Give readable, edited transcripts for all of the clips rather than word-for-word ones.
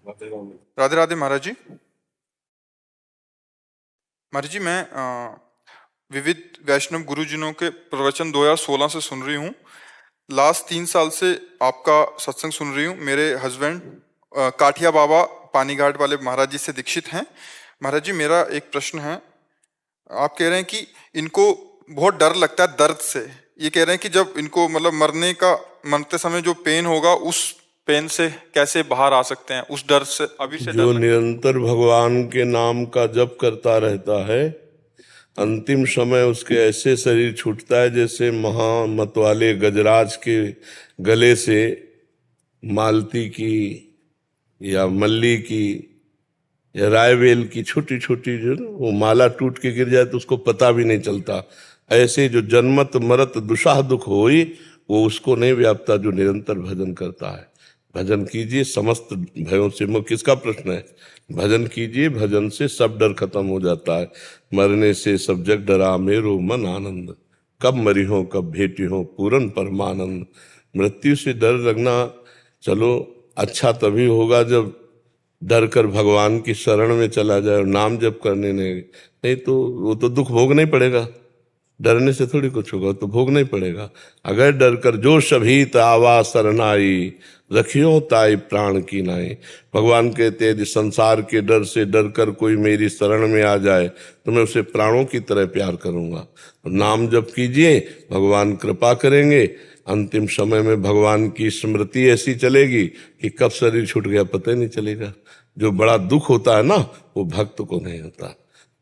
राधे राधे महाराज जी। महाराज जी, मैं विविध वैष्णव गुरुजनों के प्रवचन 2016 से सुन रही हूँ। लास्ट 3 साल से आपका सत्संग सुन रही हूँ। मेरे हस्बैंड काठिया बाबा पानीघाट वाले महाराज जी से दीक्षित हैं। महाराज जी, मेरा एक प्रश्न है। आप कह रहे हैं कि इनको बहुत डर लगता है दर्द से। ये कह रहे हैं कि जब इनको मतलब मरते समय जो पेन होगा, उस पेन से कैसे बाहर आ सकते हैं, उस डर से अभी से डर जो लगता है। निरंतर भगवान के नाम का जप करता रहता है, अंतिम समय उसके ऐसे शरीर छूटता है जैसे महामत वाले गजराज के गले से मालती की या मल्ली की या रायवेल की छोटी छोटी जो वो माला टूट के गिर जाए तो उसको पता भी नहीं चलता। ऐसे जो जन्मत मरत दुशाह दुख होई, वो उसको नहीं व्यापता जो निरंतर भजन करता है। भजन कीजिए समस्त भयों से मुक्त। किसका प्रश्न है? भजन कीजिए, भजन से सब डर खत्म हो जाता है। मरने से सब जग डरा मेरो मन आनंद, कब मरी हो कब भेटी हो पूरन परमानंद। मृत्यु से डर लगना चलो अच्छा तभी होगा जब डर कर भगवान की शरण में चला जाए और नाम जप करने नहीं तो वो तो दुख भोगना ही पड़ेगा। डरने से थोड़ी कुछ होगा, तो भोगना ही पड़ेगा। अगर डर कर जो सभीत आवा सरनाई, रखियो ताई प्राण की नाई। भगवान कहते हैं यदि संसार के डर से डर कर कोई मेरी शरण में आ जाए तो मैं उसे प्राणों की तरह प्यार करूंगा। नाम जप कीजिए, भगवान कृपा करेंगे। अंतिम समय में भगवान की स्मृति ऐसी चलेगी कि कब शरीर छूट गया पता ही नहीं चलेगा। जो बड़ा दुख होता है ना, वो भक्त को नहीं होता।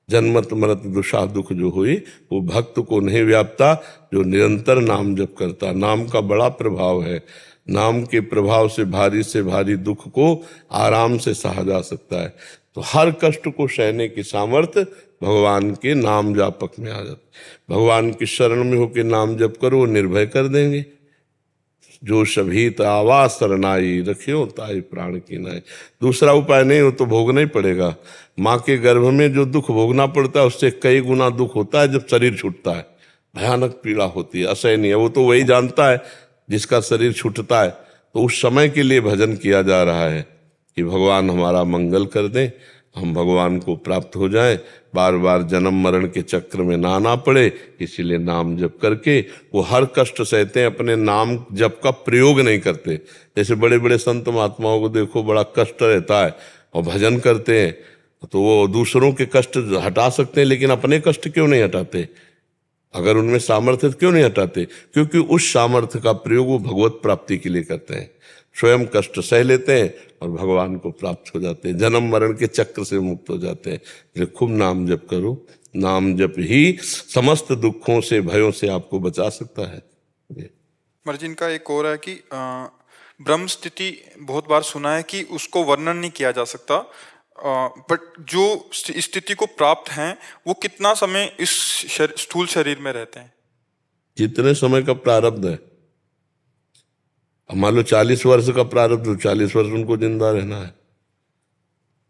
जन्मत मरत दुषा दुख जो हुई वो भक्त को नहीं व्यापता जो निरंतर नाम जप करता। नाम का बड़ा प्रभाव है। नाम के प्रभाव से भारी दुख को आराम से सहा जा सकता है। तो हर कष्ट को सहने की सामर्थ्य भगवान के नाम जापक में आ जाती। भगवान की शरण में होकर नाम जप करो, निर्भय कर देंगे। जो सभीत आवास सरनाई, रखियो ताई प्राण की नाई। दूसरा उपाय नहीं हो तो भोगना ही पड़ेगा। माँ के गर्भ में जो दुख भोगना पड़ता है उससे कई गुना दुख होता है जब शरीर छूटता है। भयानक पीड़ा होती है, असहनीय। वो तो वही जानता है जिसका शरीर छूटता है। तो उस समय के लिए भजन किया जा रहा है कि भगवान हमारा मंगल कर दें, हम भगवान को प्राप्त हो जाएं, बार बार जन्म मरण के चक्र में ना आना पड़े। इसीलिए नाम जप करके वो हर कष्ट सहते हैं, अपने नाम जप का प्रयोग नहीं करते। जैसे बड़े बड़े संत महात्माओं को देखो, बड़ा कष्ट रहता है और भजन करते हैं तो वो दूसरों के कष्ट हटा सकते हैं, लेकिन अपने कष्ट क्यों नहीं हटाते? अगर उनमें सामर्थ्य क्यों नहीं हटाते? क्योंकि उस सामर्थ्य का प्रयोग वो भगवत प्राप्ति के लिए करते हैं। स्वयं कष्ट सह लेते हैं और भगवान को प्राप्त हो जाते हैं, जन्म मरण के चक्र से मुक्त हो जाते हैं। इसलिए खूब नाम जप करो। नाम जप ही समस्त दुखों से भयों से आपको बचा सकता है। महाराज जी, इनका एक और है कि ब्रह्म स्थिति बहुत बार सुना है कि उसको वर्णन नहीं किया जा सकता, बट जो स्थिति को प्राप्त हैं वो कितना समय इस स्थूल शरीर में रहते हैं? जितने समय का प्रारब्ध है। अब मान लो 40 वर्ष का प्रारब्ध, तो 40 वर्ष उनको जिंदा रहना है।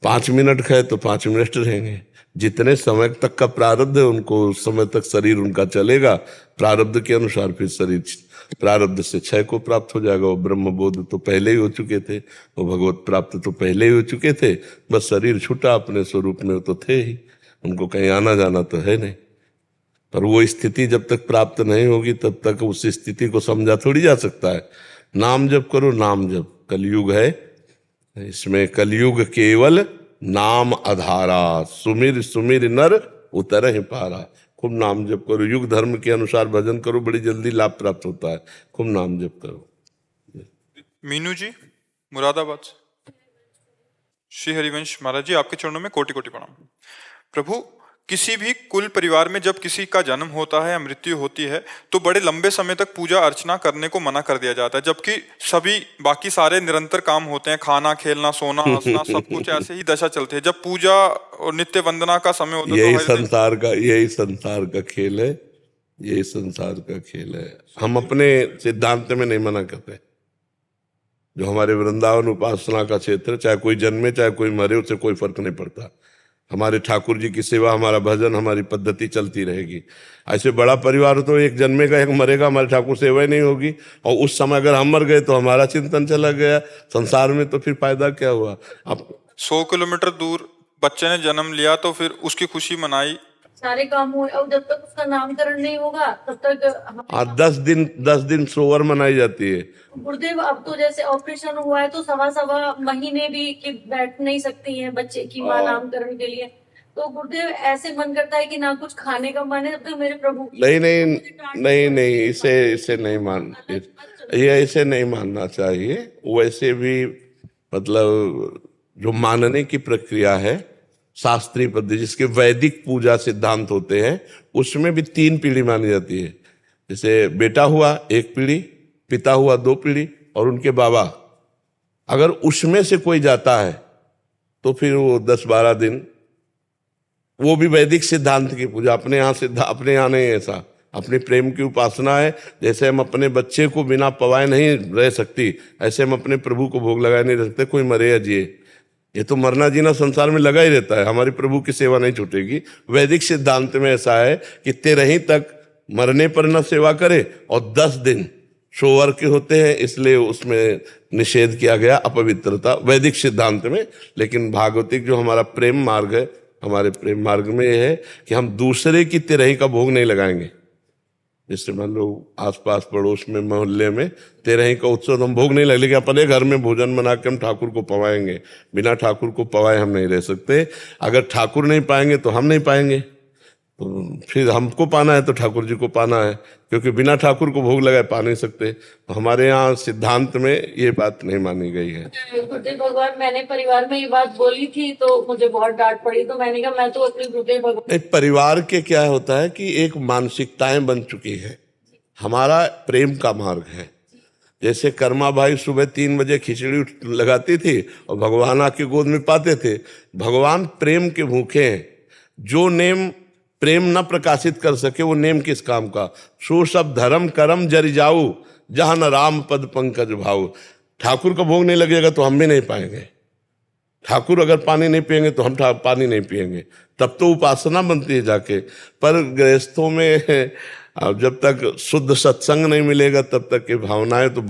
5 मिनट खाए तो 5 मिनट रहेंगे। जितने समय तक का प्रारब्ध है उनको उस समय तक शरीर उनका चलेगा। प्रारब्ध के अनुसार फिर शरीर प्रारब्ध से क्षय को प्राप्त हो जाएगा। वो ब्रह्म बोध तो पहले ही हो चुके थे, वो भगवत प्राप्त तो पहले ही हो चुके थे। बस शरीर छूटा, अपने स्वरूप में तो थे ही, उनको कहीं आना जाना तो है नहीं। पर वो स्थिति जब तक प्राप्त नहीं होगी तब तक उस स्थिति को समझा थोड़ी जा सकता है। नाम जप करो, नाम जप। कलयुग है, इसमें कलयुग केवल नाम आधारा। सुमिर सुमिर नर उतर ही पारा। खूब नाम जप करो, युग धर्म के अनुसार भजन करो, बड़ी जल्दी लाभ प्राप्त होता है। खूब नाम जप करो। मीनू जी मुरादाबाद से। श्री हरिवंश महाराज जी, आपके चरणों में कोटि कोटि प्रणाम। प्रभु, किसी भी कुल परिवार में जब किसी का जन्म होता है या मृत्यु होती है तो बड़े लंबे समय तक पूजा अर्चना करने को मना कर दिया जाता है, जबकि सभी बाकी सारे निरंतर काम होते हैं, खाना खेलना सोना हंसना सब कुछ ऐसे ही दशा चलते हैं। जब पूजा और नित्य वंदना का समय होता है यही तो यही संसार का खेल है। यही संसार का खेल है। हम अपने सिद्धांत में नहीं मना करते। जो हमारे वृंदावन उपासना का क्षेत्र, चाहे कोई जन्मे चाहे कोई मरे, उससे कोई फर्क नहीं पड़ता। हमारे ठाकुर जी की सेवा, हमारा भजन, हमारी पद्धति चलती रहेगी। ऐसे बड़ा परिवार हो तो एक जन्मेगा एक मरेगा, हमारे ठाकुर सेवा ही नहीं होगी। और उस समय अगर हम मर गए तो हमारा चिंतन चला गया संसार में, तो फिर फायदा क्या हुआ। अब 100 किलोमीटर दूर बच्चे ने जन्म लिया तो फिर उसकी खुशी मनाई। सारे काम हुए और जब तक उसका नामकरण नहीं होगा तब तक 10 दिन सोवर मनाई जाती है। गुरुदेव अब तो जैसे ऑपरेशन हुआ है तो सवा महीने भी कि बैठ नहीं सकती है बच्चे की माँ नामकरण के लिए। तो गुरुदेव ऐसे मन करता है कि ना कुछ खाने का मन है तब तक मेरे प्रभु नहीं नहीं नहीं नहीं, इसे नहीं मान, ये इसे नहीं मानना चाहिए। वैसे भी मतलब जो मानने की प्रक्रिया है शास्त्रीय पद्धति, जिसके वैदिक पूजा सिद्धांत होते हैं, उसमें भी 3 पीढ़ी मानी जाती है। जैसे बेटा हुआ 1 पीढ़ी, पिता हुआ 2 पीढ़ी और उनके बाबा। अगर उसमें से कोई जाता है तो फिर वो 10-12 दिन, वो भी वैदिक सिद्धांत की पूजा। अपने यहाँ नहीं ऐसा, अपनी प्रेम की उपासना है। जैसे हम अपने बच्चे को बिना पवाए नहीं रह सकती, ऐसे हम अपने प्रभु को भोग लगाए नहीं रह सकते, कोई मरे या जिए। ये तो मरना जीना संसार में लगा ही रहता है, हमारी प्रभु की सेवा नहीं छूटेगी। वैदिक सिद्धांत में ऐसा है कि 13 तक मरने पर न सेवा करे, और 10 दिन सोवर के होते हैं, इसलिए उसमें निषेध किया गया अपवित्रता वैदिक सिद्धांत में। लेकिन भागवतिक जो हमारा प्रेम मार्ग है, हमारे प्रेम मार्ग में यह है कि हम दूसरे की 13 का भोग नहीं लगाएंगे। जैसे मान लो आसपास पड़ोस में मोहल्ले में 13 का उत्सव हम भोग नहीं लगे, लेकिन अपने घर में भोजन बना के हम ठाकुर को पवाएंगे। बिना ठाकुर को पवाए हम नहीं रह सकते। अगर ठाकुर नहीं पाएंगे तो हम नहीं पाएंगे, तो फिर हमको पाना है तो ठाकुर जी को पाना है, क्योंकि बिना ठाकुर को भोग लगाए पा नहीं सकते। तो हमारे यहाँ सिद्धांत में ये बात नहीं मानी गई है। गुरुदेव भगवान, मैंने परिवार में ये बात बोली थी तो मुझे बहुत डांट पड़ी, तो मैंने कहा मैं तो अपने गुरुदेव भगवान। परिवार के क्या होता है कि एक मानसिकताएं बन चुकी है, हमारा प्रेम का मार्ग है। जैसे कर्मा भाई सुबह 3 बजे खिचड़ी लगाती थी और भगवान आके गोद में पाते थे। भगवान प्रेम के भूखे हैं। जो नेम प्रेम न प्रकाशित कर सके वो नेम किस काम का। सो सब धर्म करम जरि जाऊ, जहां न राम पद पंकज भाऊ। ठाकुर का भोग नहीं लगेगा तो हम भी नहीं पाएंगे। ठाकुर अगर पानी नहीं पिएंगे तो हम पानी नहीं पिएंगे, तब तो उपासना बनती है जाके। पर गृहस्थों में जब तक शुद्ध सत्संग नहीं मिलेगा तब तक की भावनाएं तो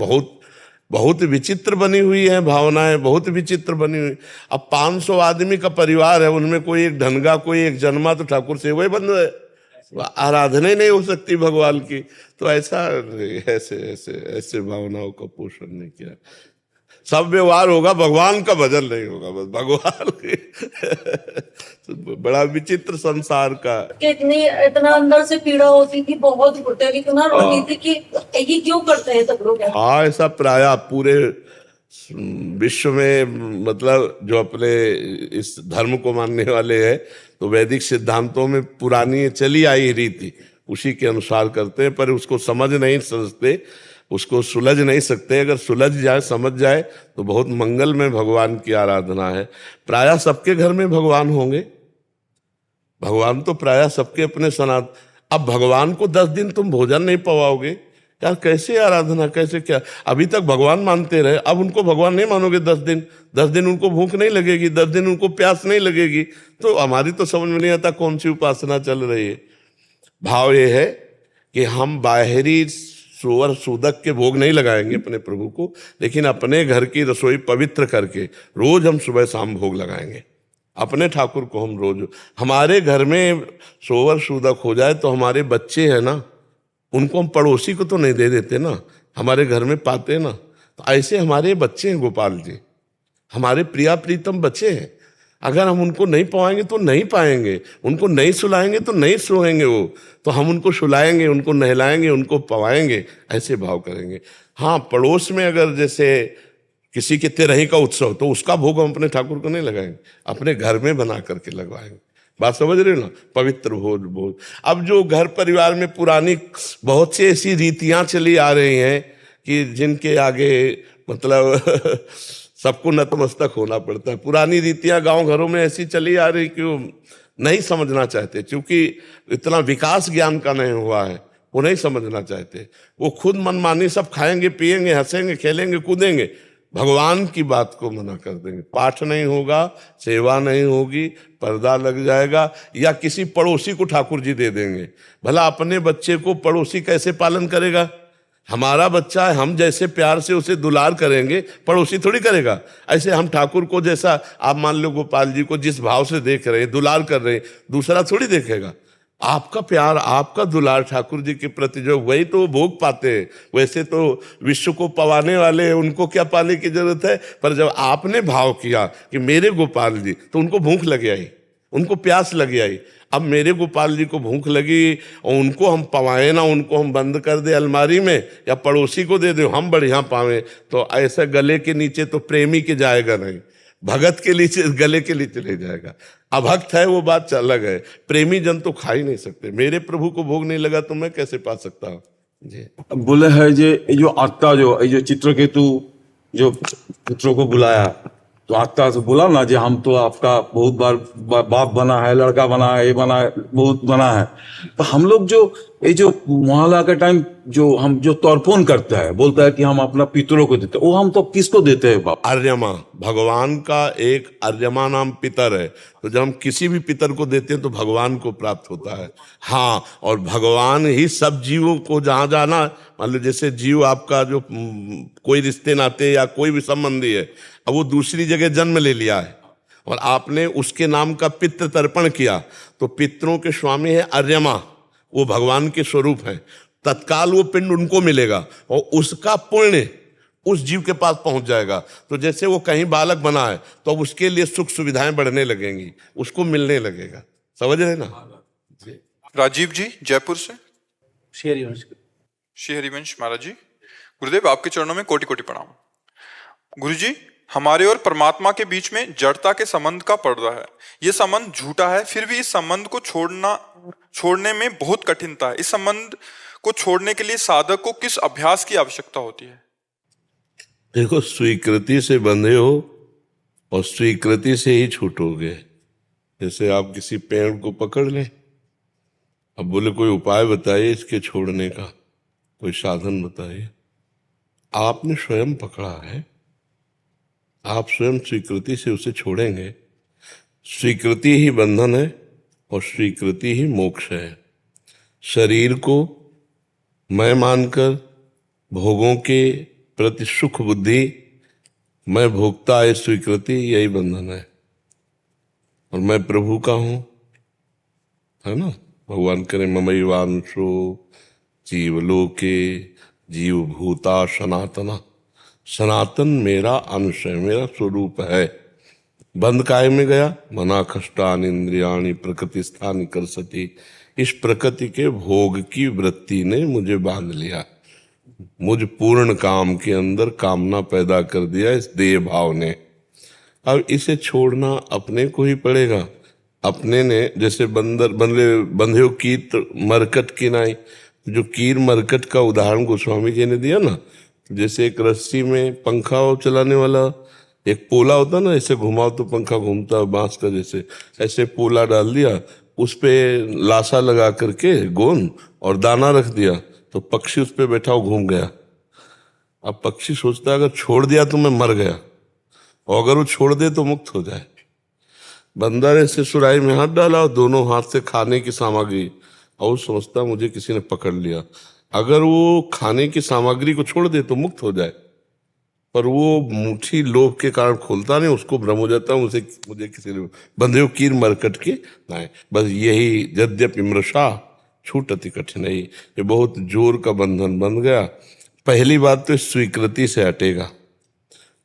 बहुत विचित्र बनी हुई है। भावनाएं बहुत विचित्र बनी हुई। अब 500 आदमी का परिवार है, उनमें कोई एक ढंगा, कोई एक जन्मा, तो ठाकुर से वही बंद है, आराधना ही नहीं हो सकती भगवान की। तो ऐसे भावनाओं का पोषण नहीं किया। सब व्यवहार होगा, भगवान का भजन नहीं होगा, बस भगवान तो बड़ा विचित्र संसार का। इतना अंदर से पीड़ा होती थी, बहुत गुरुदेव इतना रोती थी कि ये क्यों करते हैं सब लोग। हाँ, ऐसा प्राय पूरे विश्व में, मतलब जो अपने इस धर्म को मानने वाले हैं तो वैदिक सिद्धांतों में पुरानी चली आई रीति उसी के अनुसार करते हैं, पर उसको समझते, उसको सुलझ नहीं सकते। अगर सुलझ जाए, समझ जाए तो बहुत मंगल में भगवान की आराधना है। प्रायः सबके घर में भगवान होंगे, भगवान तो प्रायः सबके अपने सनात। अब भगवान को 10 दिन तुम भोजन नहीं पवाओगे यार, कैसे आराधना, कैसे क्या। अभी तक भगवान मानते रहे, अब उनको भगवान नहीं मानोगे 10 दिन। 10 दिन उनको भूख नहीं लगेगी, 10 दिन उनको प्यास नहीं लगेगी, तो हमारी तो समझ में नहीं आता कौन सी उपासना चल रही है। भाव ये है कि हम बाहरी सोवर सूदक के भोग नहीं लगाएंगे अपने प्रभु को, लेकिन अपने घर की रसोई पवित्र करके रोज हम सुबह शाम भोग लगाएंगे अपने ठाकुर को। हम रोज, हमारे घर में सोवर सूदक हो जाए तो हमारे बच्चे हैं ना, उनको हम पड़ोसी को तो नहीं दे देते ना, हमारे घर में पाते ना। तो ऐसे हमारे बच्चे हैं गोपाल जी, हमारे प्रिया प्रीतम बच्चे हैं। अगर हम उनको नहीं पवाएंगे तो नहीं पाएंगे, उनको नहीं सुलाएंगे तो नहीं सोएंगे वो। तो हम उनको सुलाएंगे, उनको नहलाएंगे, उनको पवाएंगे, ऐसे भाव करेंगे। हाँ, पड़ोस में अगर जैसे किसी के 13 का उत्सव, तो उसका भोग हम अपने ठाकुर को नहीं लगाएंगे, अपने घर में बना करके लगवाएंगे। बात समझ रहे हो ना, पवित्र भोज। अब जो घर परिवार में पुरानी बहुत सी ऐसी रीतियां चली आ रही हैं कि जिनके आगे मतलब सबको नतमस्तक होना पड़ता है। पुरानी रीतियां गांव घरों में ऐसी चली आ रही कि वो नहीं समझना चाहते, क्योंकि इतना विकास ज्ञान का नहीं हुआ है, वो नहीं समझना चाहते। वो खुद मनमानी सब खाएंगे, पिएंगे, हंसेंगे, खेलेंगे, कूदेंगे, भगवान की बात को मना कर देंगे। पाठ नहीं होगा, सेवा नहीं होगी, पर्दा लग जाएगा, या किसी पड़ोसी को ठाकुर जी दे देंगे। भला अपने बच्चे को पड़ोसी कैसे पालन करेगा? हमारा बच्चा है, हम जैसे प्यार से उसे दुलार करेंगे, पड़ोसी थोड़ी करेगा। ऐसे हम ठाकुर को जैसा, आप मान लो गोपाल जी को जिस भाव से देख रहे हैं, दुलार कर रहे हैं, दूसरा थोड़ी देखेगा। आपका प्यार, आपका दुलार ठाकुर जी के प्रति जो, वही तो भोग पाते हैं। वैसे तो विश्व को पवाने वाले हैं, उनको क्या पाने की जरूरत है? पर जब आपने भाव किया कि मेरे गोपाल जी, तो उनको भूख लगी आई, उनको प्यास लगी आई। अब मेरे गोपाल जी को भूख लगी और उनको हम पवाए ना, उनको हम बंद कर दे अलमारी में या पड़ोसी को दे दे, हम बढ़िया पावे, तो ऐसा गले के नीचे तो प्रेमी के जाएगा नहीं, भगत के नीचे, गले के नीचे ले जाएगा। अभक्त है वो बात अलग है, प्रेमी जन तो खा ही नहीं सकते। मेरे प्रभु को भोग नहीं लगा तो मैं कैसे पा सकता हूँ जी। बोले है जो आत्ता जो चित्रकेतु जो पुत्रों को बुलाया, तो आत्ता से बोला ना, जो हम तो आपका बहुत बार बाप बना है, लड़का बना है, ये बना है, बहुत बना है। तो हम लोग जो ये जो मोहल्ला के टाइम जो हम जो तर्पण करते हैं, बोलता है कि हम अपना पितरों को देते हैं, वो हम तो किसको देते हैं बाप? आर्यमा, भगवान का एक आर्यमा नाम पितर है। तो जब हम किसी भी पितर को देते हैं तो भगवान को प्राप्त होता है। हाँ, और भगवान ही सब जीवों को जहां जाना, मान लो जैसे जीव आपका जो कोई रिश्ते नाते या कोई भी संबंधी है, अब वो दूसरी जगह जन्म ले लिया है और आपने उसके नाम का पितृ तर्पण किया, तो पितरों के स्वामी है आर्यमा, वो भगवान के स्वरूप है। तत्काल वो पिंड उनको मिलेगा और उसका पुण्य उस जीव के पास पहुंच जाएगा। तो जैसे वो कहीं बालक बना है तो अब उसके लिए सुख सुविधाएं बढ़ने लगेंगी, उसको मिलने लगेगा। समझ रहे ना? राजीव जी जयपुर से। श्री हरिवंश। श्री हरिवंश महाराज जी, गुरुदेव आपके चरणों में कोटि कोटि प्रणाम। गुरु जी, हमारे और परमात्मा के बीच में जड़ता के संबंध का पर्दा है। ये संबंध झूठा है, फिर भी इस संबंध को छोड़ने में बहुत कठिनता है। इस संबंध को छोड़ने के लिए साधक को किस अभ्यास की आवश्यकता होती है? देखो, स्वीकृति से बंधे हो और स्वीकृति से ही छूटोगे। जैसे आप किसी पेड़ को पकड़ लें, अब बोले कोई उपाय बताइए इसके छोड़ने का, कोई साधन बताइए। आपने स्वयं पकड़ा है, आप स्वयं स्वीकृति से उसे छोड़ेंगे। स्वीकृति ही बंधन है और स्वीकृति ही मोक्ष है। शरीर को मैं मानकर भोगों के प्रति सुख बुद्धि, मैं भोगता है स्वीकृति, यही बंधन है। और मैं प्रभु का हूं, है ना? भगवान करे ममैवांशो जीवलोके जीव भूता सनातना। सनातन मेरा अंश है, मेरा स्वरूप है। बंध काय में गया? मना खष्टान इंद्रियाणी प्रकृति स्थान कर सती। इस प्रकृति के भोग की वृत्ति ने मुझे बांध लिया, मुझ पूर्ण काम के अंदर कामना पैदा कर दिया इस देह भाव ने। अब इसे छोड़ना अपने को ही पड़ेगा। अपने ने जैसे बंधे हो कीट मरकट की नाई, जो कीर मरकट का उदाहरण गोस्वामी जी ने दिया ना, जैसे एक रस्सी में पंखा चलाने वाला एक पोला होता ना, ऐसे घुमाओ तो पंखा घूमता, बांस का जैसे, ऐसे पोला डाल दिया, उस पे लाशा लगा करके गोंद और दाना रख दिया, तो पक्षी उस पे बैठा हो घूम गया। अब पक्षी सोचता है अगर छोड़ दिया तो मैं मर गया, और अगर वो छोड़ दे तो मुक्त हो जाए। बंदर ऐसे सुराही में हाथ डाला और दोनों हाथ से खाने की सामग्री, और समझता मुझे किसी ने पकड़ लिया। अगर वो खाने की सामग्री को छोड़ दे तो मुक्त हो जाए, पर वो मुट्ठी लोभ के कारण खोलता नहीं, उसको भ्रम हो जाता है मुझे किसी ने बंधे हो कीर मरकट के नहीं। बस यही यद्यपि मृषा छूटति कठिनाई, ये बहुत जोर का बंधन बन गया। पहली बात तो स्वीकृति से हटेगा।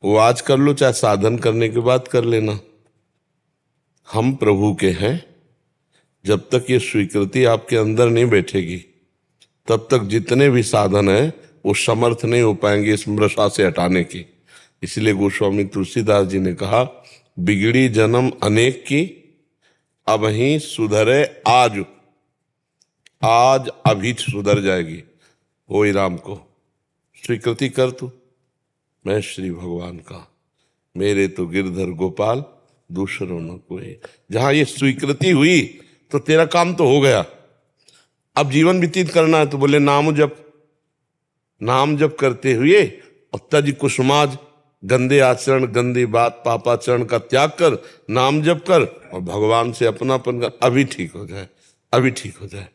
वो आज कर लो, चाहे साधन करने के बाद कर लेना। हम प्रभु के हैं, जब तक ये स्वीकृति आपके अंदर नहीं बैठेगी तब तक जितने भी साधन है वो समर्थ नहीं हो पाएंगे इस मृषा से हटाने की। इसलिए गोस्वामी तुलसीदास जी ने कहा, बिगड़ी जन्म अनेक की अब ही सुधरे आज, आज अभी सुधर जाएगी। वो ही राम को स्वीकृति कर तू, मैं श्री भगवान का, मेरे तो गिरधर गोपाल दूसरों न कोई। जहां ये स्वीकृति हुई तो तेरा काम तो हो गया। अब जीवन व्यतीत करना है तो बोले नाम जप, नाम जप करते हुए और तज कुसुमाज, गंदे आचरण, गंदी बात, पापाचरण का त्याग कर, नाम जप कर और भगवान से अपनापन कर, अभी ठीक हो जाए, अभी ठीक हो जाए।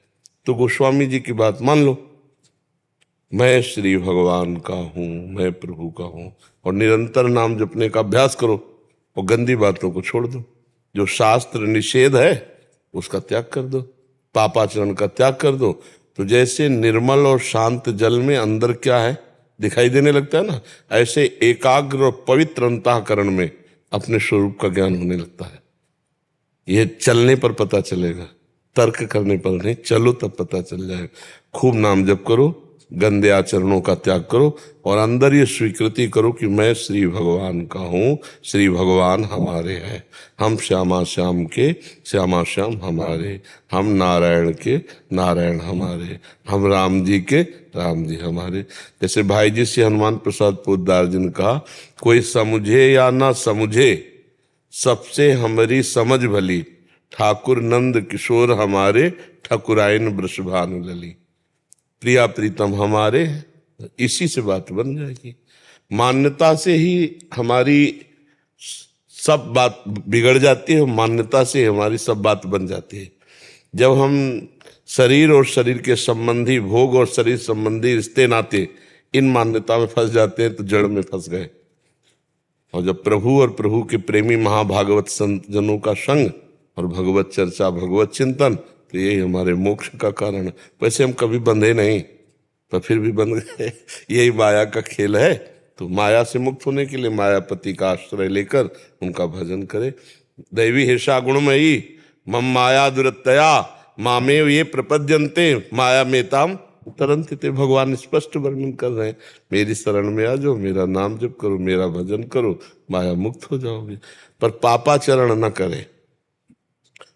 तो गोस्वामी जी की बात मान लो, मैं श्री भगवान का हूं, मैं प्रभु का हूं, और निरंतर नाम जपने का अभ्यास करो और गंदी बातों को छोड़ दो। जो शास्त्र निषेध है उसका त्याग कर दो, पापाचरण का त्याग कर दो। तो जैसे निर्मल और शांत जल में अंदर क्या है दिखाई देने लगता है ना, ऐसे एकाग्र और पवित्र अंतःकरण में अपने स्वरूप का ज्ञान होने लगता है। यह चलने पर पता चलेगा, तर्क करने पर नहीं, चलो तब पता चल जाएगा। खूब नाम जप करो, गंदे आचरणों का त्याग करो और अंदर ये स्वीकृति करो कि मैं श्री भगवान का हूं, श्री भगवान हमारे हैं, हम श्यामा श्याम के श्यामा श्याम हमारे, हम नारायण के नारायण हमारे, हम राम जी के राम जी हमारे। जैसे भाई जी से हनुमान प्रसाद पोद्दार जी ने कहा, कोई समझे या ना समझे सबसे हमारी समझ भली, ठाकुर नंद किशोर हमारे, ठकुराइन वृषभानु लली। प्रिया प्रीतम हमारे, इसी से बात बन जाएगी। मान्यता से ही हमारी सब बात बिगड़ जाती है, मान्यता से हमारी सब बात बन जाती है। जब हम शरीर और शरीर के संबंधी भोग और शरीर संबंधी रिश्ते नाते इन मान्यता में फंस जाते हैं तो जड़ में फंस गए। और जब प्रभु और प्रभु के प्रेमी महाभागवत संत जनों का संग और भगवत चर्चा, भगवत चिंतन, तो यही हमारे मोक्ष का कारण है। वैसे हम कभी बंधे नहीं, पर फिर भी बंध गए। यही माया का खेल है। तो माया से मुक्त होने के लिए मायापति का आश्रय लेकर उनका भजन करें। दैवी हिर्षा गुणमयी मम माया दुरतया मामेव ये प्रपद्यन्ते माया मेताम तरंते। भगवान स्पष्ट वर्णन कर रहे हैं, मेरी शरण में आ जाओ, मेरा नाम जप करो, मेरा भजन करो, माया मुक्त हो जाओगे। पर पापाचरण न करे,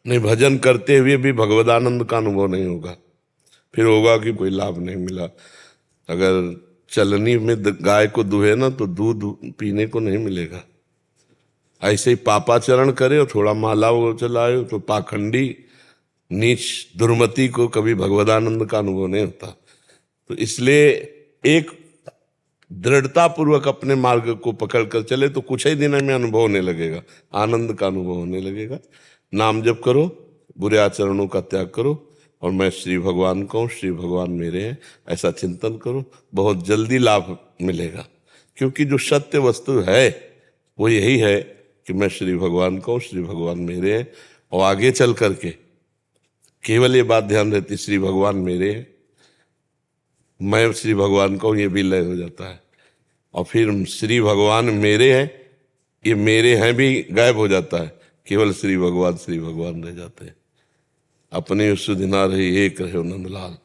नहीं भजन करते हुए भी भगवदानंद का अनुभव नहीं होगा। फिर होगा कि कोई लाभ नहीं मिला। अगर चलनी में गाय को दुहे ना तो दूध पीने को नहीं मिलेगा। ऐसे ही पापाचरण करे और थोड़ा माला वो चलाए तो पाखंडी नीच दुर्मति को कभी भगवदानंद का अनुभव नहीं होता। तो इसलिए एक दृढ़ता पूर्वक अपने मार्ग को पकड़कर चले तो कुछ ही दिनों में अनुभव होने लगेगा, आनंद का अनुभव होने लगेगा। नाम जप करो, बुरे आचरणों का त्याग करो और मैं श्री भगवान का हूँ, श्री भगवान मेरे हैं, ऐसा चिंतन करो। बहुत जल्दी लाभ मिलेगा, क्योंकि जो सत्य वस्तु है वो यही है कि मैं श्री भगवान का हूँ, श्री भगवान मेरे हैं। और आगे चल करके केवल ये बात ध्यान रहती, श्री भगवान मेरे हैं, मैं श्री भगवान का हूँ, ये भी लय हो जाता है। और फिर श्री भगवान मेरे हैं, ये मेरे हैं भी गायब हो जाता है, केवल श्री भगवान रह जाते हैं। अपने सुधिना रही एक रहे नंदलाल,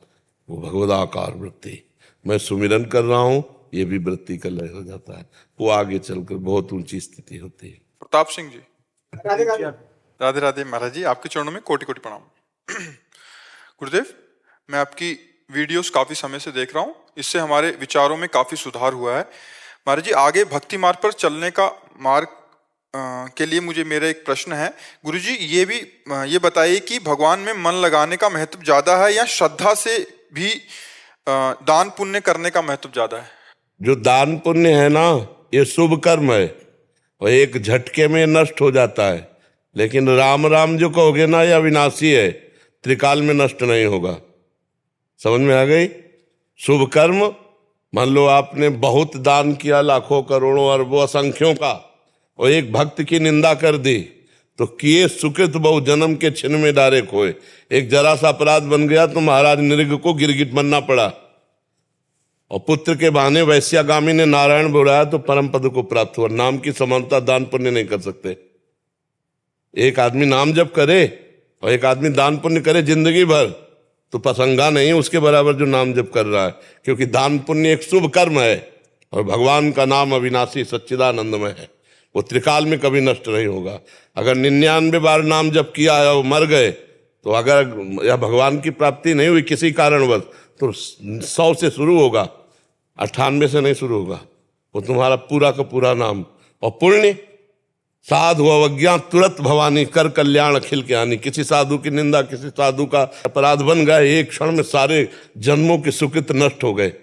वो भगवदाकार वृत्ति, मैं सुमिरन कर रहा हूं, ये भी वृत्ति का लय हो जाता है। वो आगे चलकर बहुत ऊंची स्थिति होती है। प्रताप सिंह जी, राधे राधे महाराज जी, आपके चरणों में कोटि कोटि प्रणाम। गुरुदेव, मैं आपकी वीडियोस काफी समय से देख रहा हूँ, इससे हमारे विचारों में काफी सुधार हुआ है। महाराज जी, आगे भक्ति मार्ग पर चलने का मार्ग के लिए मुझे मेरा एक प्रश्न है। गुरुजी, ये बताइए कि भगवान में मन लगाने का महत्व ज्यादा है या श्रद्धा से भी दान पुण्य करने का महत्व ज्यादा है? जो दान पुण्य है ना, ये शुभ कर्म है और एक झटके में नष्ट हो जाता है। लेकिन राम राम जो कहोगे ना, यह अविनाशी है, त्रिकाल में नष्ट नहीं होगा। समझ में आ गई? शुभ कर्म, मान लो आपने बहुत दान किया, लाखों करोड़ों अरबों असंख्यों का, और एक भक्त की निंदा कर दी, तो किए सुकृत बहु जन्म के छिन्न में डारे खोए। एक जरा सा अपराध बन गया तो महाराज नृग को गिरगिट बनना पड़ा, और पुत्र के बहाने वैश्यागामी ने नारायण बुलाया तो परम पद को प्राप्त हुआ। नाम की समानता दान पुण्य नहीं कर सकते। एक आदमी नाम जप करे और एक आदमी दान पुण्य करे जिंदगी भर, तो पसंगा नहीं उसके बराबर जो नाम जप कर रहा है, क्योंकि दान पुण्य एक शुभ कर्म है और भगवान का नाम अविनाशी सच्चिदानंदमय है, वो त्रिकाल में कभी नष्ट नहीं होगा। अगर 99 बार नाम जप किया है और मर गए, तो अगर या भगवान की प्राप्ति नहीं हुई किसी कारणवश, तो 100 से शुरू होगा, 98 से नहीं शुरू होगा। वो तुम्हारा पूरा का पूरा नाम। और पुण्य, साधु अवज्ञा तुरंत भवानी, कर कल्याण अखिल के हानि। किसी साधु की निंदा, किसी साधु का अपराध बन गए, एक क्षण में सारे जन्मों के सुकृत नष्ट हो गए।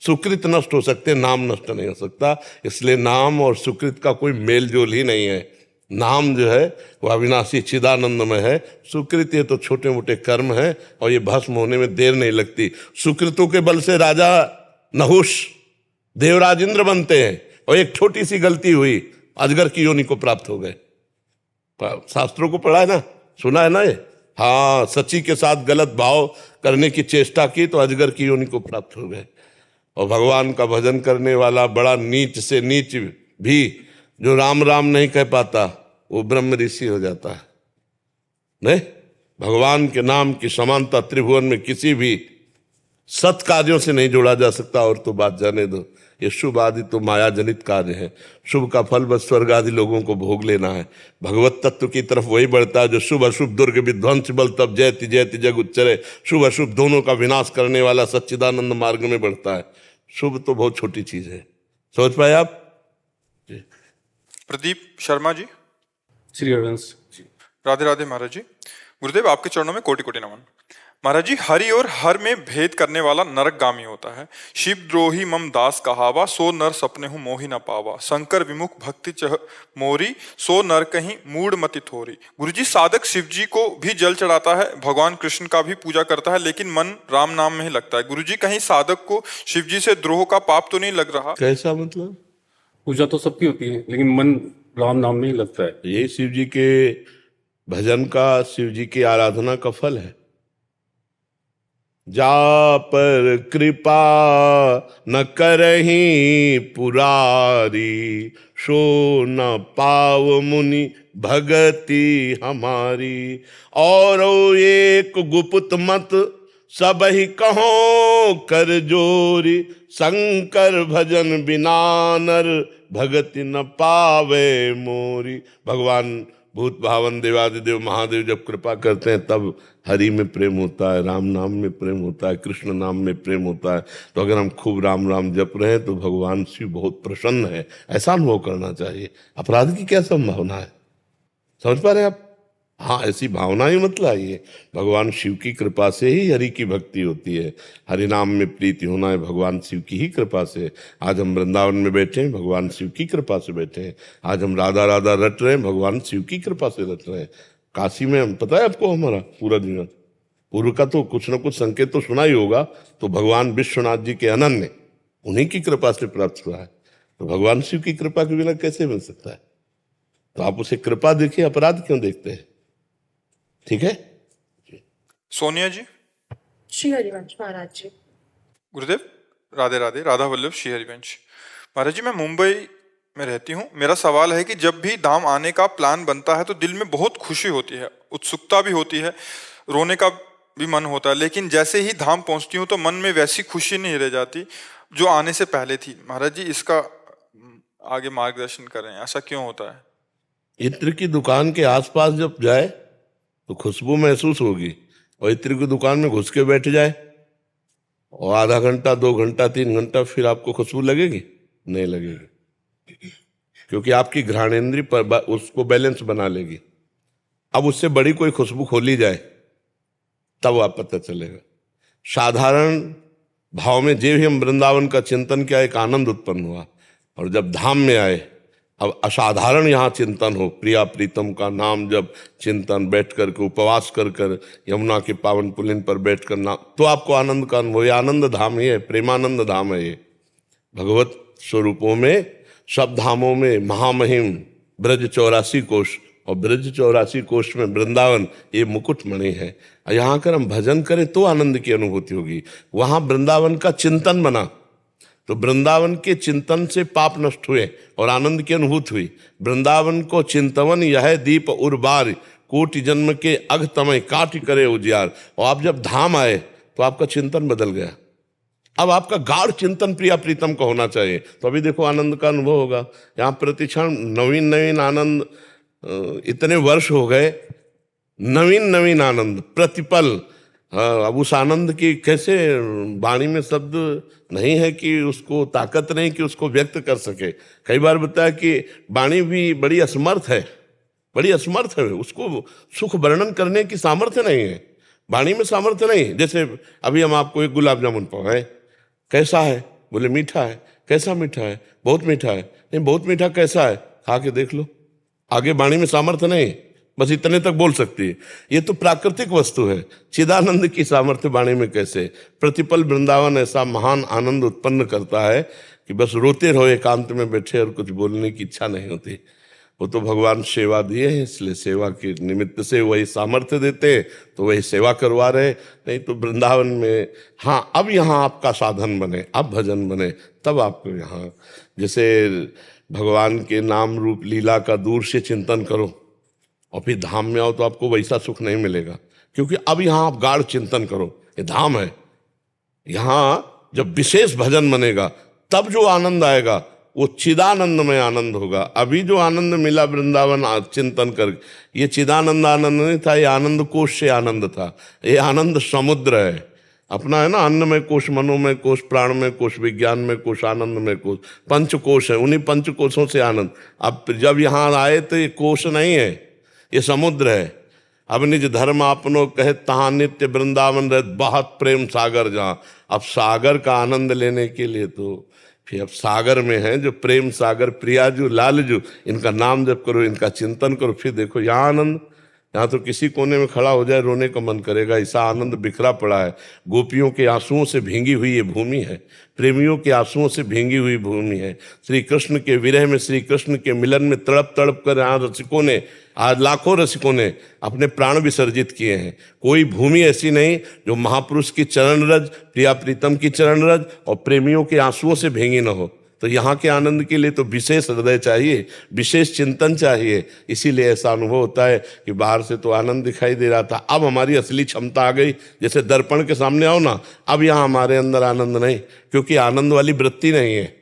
सुकृत नष्ट हो सकते, नाम नष्ट नहीं हो सकता। इसलिए नाम और सुकृत का कोई मेल जोल ही नहीं है। नाम जो है वो अविनाशी चिदानंद में है, सुकृत ये तो छोटे मोटे कर्म है और ये भस्म होने में देर नहीं लगती। सुकृतों के बल से राजा नहुष देवराज इंद्र बनते हैं और एक छोटी सी गलती हुई, अजगर की योनि को प्राप्त हो गए। शास्त्रों को पढ़ा है ना, सुना है ना ये। हाँ, सची के साथ गलत भाव करने की चेष्टा की तो अजगर की योनि को प्राप्त हो गए। और भगवान का भजन करने वाला बड़ा नीच से नीच भी जो राम राम नहीं कह पाता वो ब्रह्म ऋषि हो जाता है। नहीं, भगवान के नाम की समानता त्रिभुवन में किसी भी सत कार्यों से नहीं जोड़ा जा सकता। और तो बात जाने दो, ये शुभ आदि तो माया जनित कार्य है। शुभ का फल बस स्वर्ग आदि लोगों को भोग लेना है। भगवत तत्व की तरफ वही बढ़ता है जो शुभ अशुभ दुर्ग विध्वंस बल तब जयति जयति जग उच्चरे। शुभ अशुभ दोनों का विनाश करने वाला सच्चिदानंद मार्ग में बढ़ता है। शुभ तो बहुत छोटी चीज है, सोच पाए आप। प्रदीप शर्मा जी। श्री हरिवंश जी। राधे राधे महाराज जी। गुरुदेव आपके चरणों में कोटि कोटि नमन। महाराज जी, हरि और हर में भेद करने वाला नरकगामी होता है। शिव द्रोही मम दास कहावा, सो नर सपने हूँ मोहि न पावा। शंकर विमुख भक्ति चह मोरी, सो नर कहीं मूड मति थोरी। गुरुजी, साधक शिव जी को भी जल चढ़ाता है, भगवान कृष्ण का भी पूजा करता है, लेकिन मन राम नाम में ही लगता है। गुरुजी, कहीं साधक को शिव जी से द्रोह का पाप तो नहीं लग रहा? कैसा मतलब? पूजा तो सबकी होती है लेकिन मन राम नाम में ही लगता है। यही शिव जी के भजन का, शिव जी की आराधना का फल है। जा पर कृपा न करही पुरारी, सो न पाव मुनि भगति हमारी। और एक गुप्त मत सब ही कहो कर जोरी, शंकर भजन बिना नर भगति न पावे मोरी। भगवान भूत भावन देवादिदेव महादेव जब कृपा करते हैं तब हरि में प्रेम होता है, राम नाम में प्रेम होता है, कृष्ण नाम में प्रेम होता है। तो अगर हम खूब राम राम जप रहे हैं तो भगवान शिव बहुत प्रसन्न है, ऐसा अनुभव करना चाहिए। अपराध की क्या संभावना है, समझ पा रहे हैं आप? हाँ, ऐसी भावना ही मत लाइए। भगवान शिव की कृपा से ही हरि की भक्ति होती है। हरि नाम में प्रीति होना है भगवान शिव की ही कृपा से। आज हम वृंदावन में बैठे हैं, भगवान शिव की कृपा से बैठे हैं। आज हम राधा राधा रट रहे हैं, भगवान शिव की कृपा से रट रहे हैं। काशी में हम, पता है आपको, हमारा पूरा जीवन पूर्व का तो कुछ न कुछ संकेत तो सुना ही होगा, तो भगवान विश्वनाथ जी के अनन्य उन्हीं की कृपा से प्राप्त हुआ है। तो भगवान शिव की कृपा के बिना कैसे मिल सकता है? तो आप उसे कृपा देखिए, अपराध क्यों देखते हैं? ठीक है। सोनिया जी। श्री हरिवंश महाराज जी। गुरुदेव राधे राधे। राधा वल्लभ श्री हरिवंश। महाराज जी, मैं मुंबई में रहती हूँ। मेरा सवाल है कि जब भी धाम आने का प्लान बनता है तो दिल में बहुत खुशी होती है, उत्सुकता भी होती है, रोने का भी मन होता है, लेकिन जैसे ही धाम पहुंचती हूँ तो मन में वैसी खुशी नहीं रह जाती जो आने से पहले थी। महाराज जी, इसका आगे मार्गदर्शन करें, ऐसा क्यों होता है? इत्र की दुकान के आसपास जब जाए तो खुशबू महसूस होगी, और इत्र की दुकान में घुस के बैठ जाए और आधा घंटा 2 घंटा 3 घंटा फिर आपको खुशबू लगेगी? नहीं लगेगी, क्योंकि आपकी घ्राणेंद्रिय पर उसको बैलेंस बना लेगी। अब उससे बड़ी कोई खुशबू खोली जाए तब आप पता चलेगा। साधारण भाव में जे भी हम वृंदावन का चिंतन किया, एक आनंद उत्पन्न हुआ। और जब धाम में आए, अब असाधारण यहाँ चिंतन हो, प्रिया प्रीतम का नाम जब चिंतन, बैठ करके उपवास कर कर यमुना के पावन पुलिन पर बैठ कर नाम, तो आपको आनंद का अनुभव। ये आनंद धाम ही है, प्रेमानंद धाम है ये। भगवत स्वरूपों में, सब धामों में महामहिम ब्रज 84 कोश, और ब्रज 84 कोश में वृंदावन ये मुकुटमणि है। यहाँ कर हम भजन करें तो आनंद की अनुभूति होगी। वहाँ वृंदावन का चिंतन बना तो वृंदावन के चिंतन से पाप नष्ट हुए और आनंद की अनुभूति हुई। वृंदावन को चिंतवन यह दीप उर्बार, कोटि जन्म के अघ तमय काट करे उजियार। और आप जब धाम आए तो आपका चिंतन बदल गया। अब आपका गाढ़ चिंतन प्रिया प्रीतम का होना चाहिए, तो अभी देखो आनंद का अनुभव होगा। यहाँ प्रतिक्षण नवीन नवीन आनंद, इतने वर्ष हो गए, नवीन नवीन आनंद प्रतिपल। अब उस आनंद की कैसे, वाणी में शब्द नहीं है कि उसको, ताकत नहीं कि उसको व्यक्त कर सके। कई बार बताया कि वाणी भी बड़ी असमर्थ है, बड़ी असमर्थ है, उसको सुख वर्णन करने की सामर्थ्य नहीं है, वाणी में सामर्थ्य नहीं। जैसे अभी हम आपको एक गुलाब जामुन पकाए, कैसा है, बोले मीठा है। कैसा मीठा है? बहुत मीठा है। नहीं, बहुत मीठा कैसा है? खा के देख लो। आगे वाणी में सामर्थ्य नहीं, बस इतने तक बोल सकती है। ये तो प्राकृतिक वस्तु है, चिदानंद की सामर्थ्य वाणी में कैसे? प्रतिपल वृंदावन ऐसा महान आनंद उत्पन्न करता है कि बस रोते रहो एकांत में बैठे और कुछ बोलने की इच्छा नहीं होती। वो तो भगवान सेवा दिए हैं, इसलिए सेवा के निमित्त से वही सामर्थ्य देते, तो वही सेवा करवा रहे। नहीं तो वृंदावन में, हाँ, अब यहाँ आपका साधन बने, अब भजन बने, तब आपको यहाँ, जैसे भगवान के नाम रूप लीला का दूर से चिंतन करो और फिर धाम में आओ तो आपको वैसा सुख नहीं मिलेगा, क्योंकि अब यहाँ आप गाढ़ चिंतन करो। ये धाम है, यहाँ जब विशेष भजन बनेगा तब जो आनंद आएगा वो चिदानंद में आनंद होगा। अभी जो आनंद मिला वृंदावन चिंतन कर, ये चिदानंद आनंद नहीं था, ये आनंद कोश से आनंद था। ये आनंद समुद्र है अपना, है ना। अन्न में कोश, मनो में कोश, प्राण में कोश, विज्ञान में कोश, आनंद में कोश, पंच कोश है। उन्हीं पंच कोशों से आनंद। अब जब यहाँ आए तो ये कोश नहीं है, ये समुद्र है। अब निज धर्म आपनो कहे तहाँ नित्य वृंदावन रह बहुत प्रेम सागर जहाँ। अब सागर का आनंद लेने के लिए तो फिर अब सागर में है जो प्रेम सागर, प्रियाजू लालजू, इनका नाम जप करो, इनका चिंतन करो, फिर देखो यहाँ आनंद। यहाँ तो किसी कोने में खड़ा हो जाए रोने का मन करेगा, ऐसा आनंद बिखरा पड़ा है। गोपियों के आंसुओं से भींगी हुई ये भूमि है, प्रेमियों के आंसुओं से भींगी हुई भूमि है। श्री कृष्ण के विरह में, श्री कृष्ण के मिलन में तड़प तड़प कर यहाँ रसिकों ने, आज लाखों रसिकों ने अपने प्राण विसर्जित किए हैं। कोई भूमि ऐसी नहीं जो महापुरुष की चरण रज, प्रिया प्रीतम की चरण रज और प्रेमियों के आंसुओं से भींगी न हो। तो यहाँ के आनंद के लिए तो विशेष हृदय चाहिए, विशेष चिंतन चाहिए। इसीलिए ऐसा अनुभव होता है कि बाहर से तो आनंद दिखाई दे रहा था, अब हमारी असली क्षमता आ गई। जैसे दर्पण के सामने आओ ना, अब यहाँ हमारे अंदर आनंद नहीं, क्योंकि आनंद वाली वृत्ति नहीं है।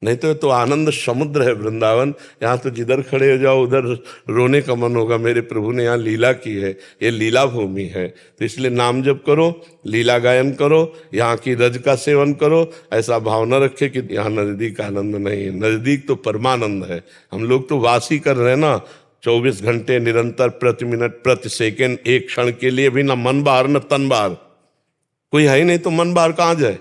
नहीं तो आनंद समुद्र है वृंदावन। यहाँ तो जिधर खड़े हो जाओ उधर रोने का मन होगा। मेरे प्रभु ने यहाँ लीला की है, ये लीला भूमि है। तो इसलिए नाम जप करो, लीला गायन करो, यहाँ की रज का सेवन करो। ऐसा भावना रखे कि यहाँ नजदीक आनंद नहीं है, नजदीक तो परमानंद है। हम लोग तो वासी कर रहे हैं ना, 24 घंटे निरंतर, प्रति मिनट, प्रति सेकेंड, एक क्षण के लिए भी ना मन बाहर न तन बाहर। कोई है ही नहीं तो मन बाहर कहाँ जाए?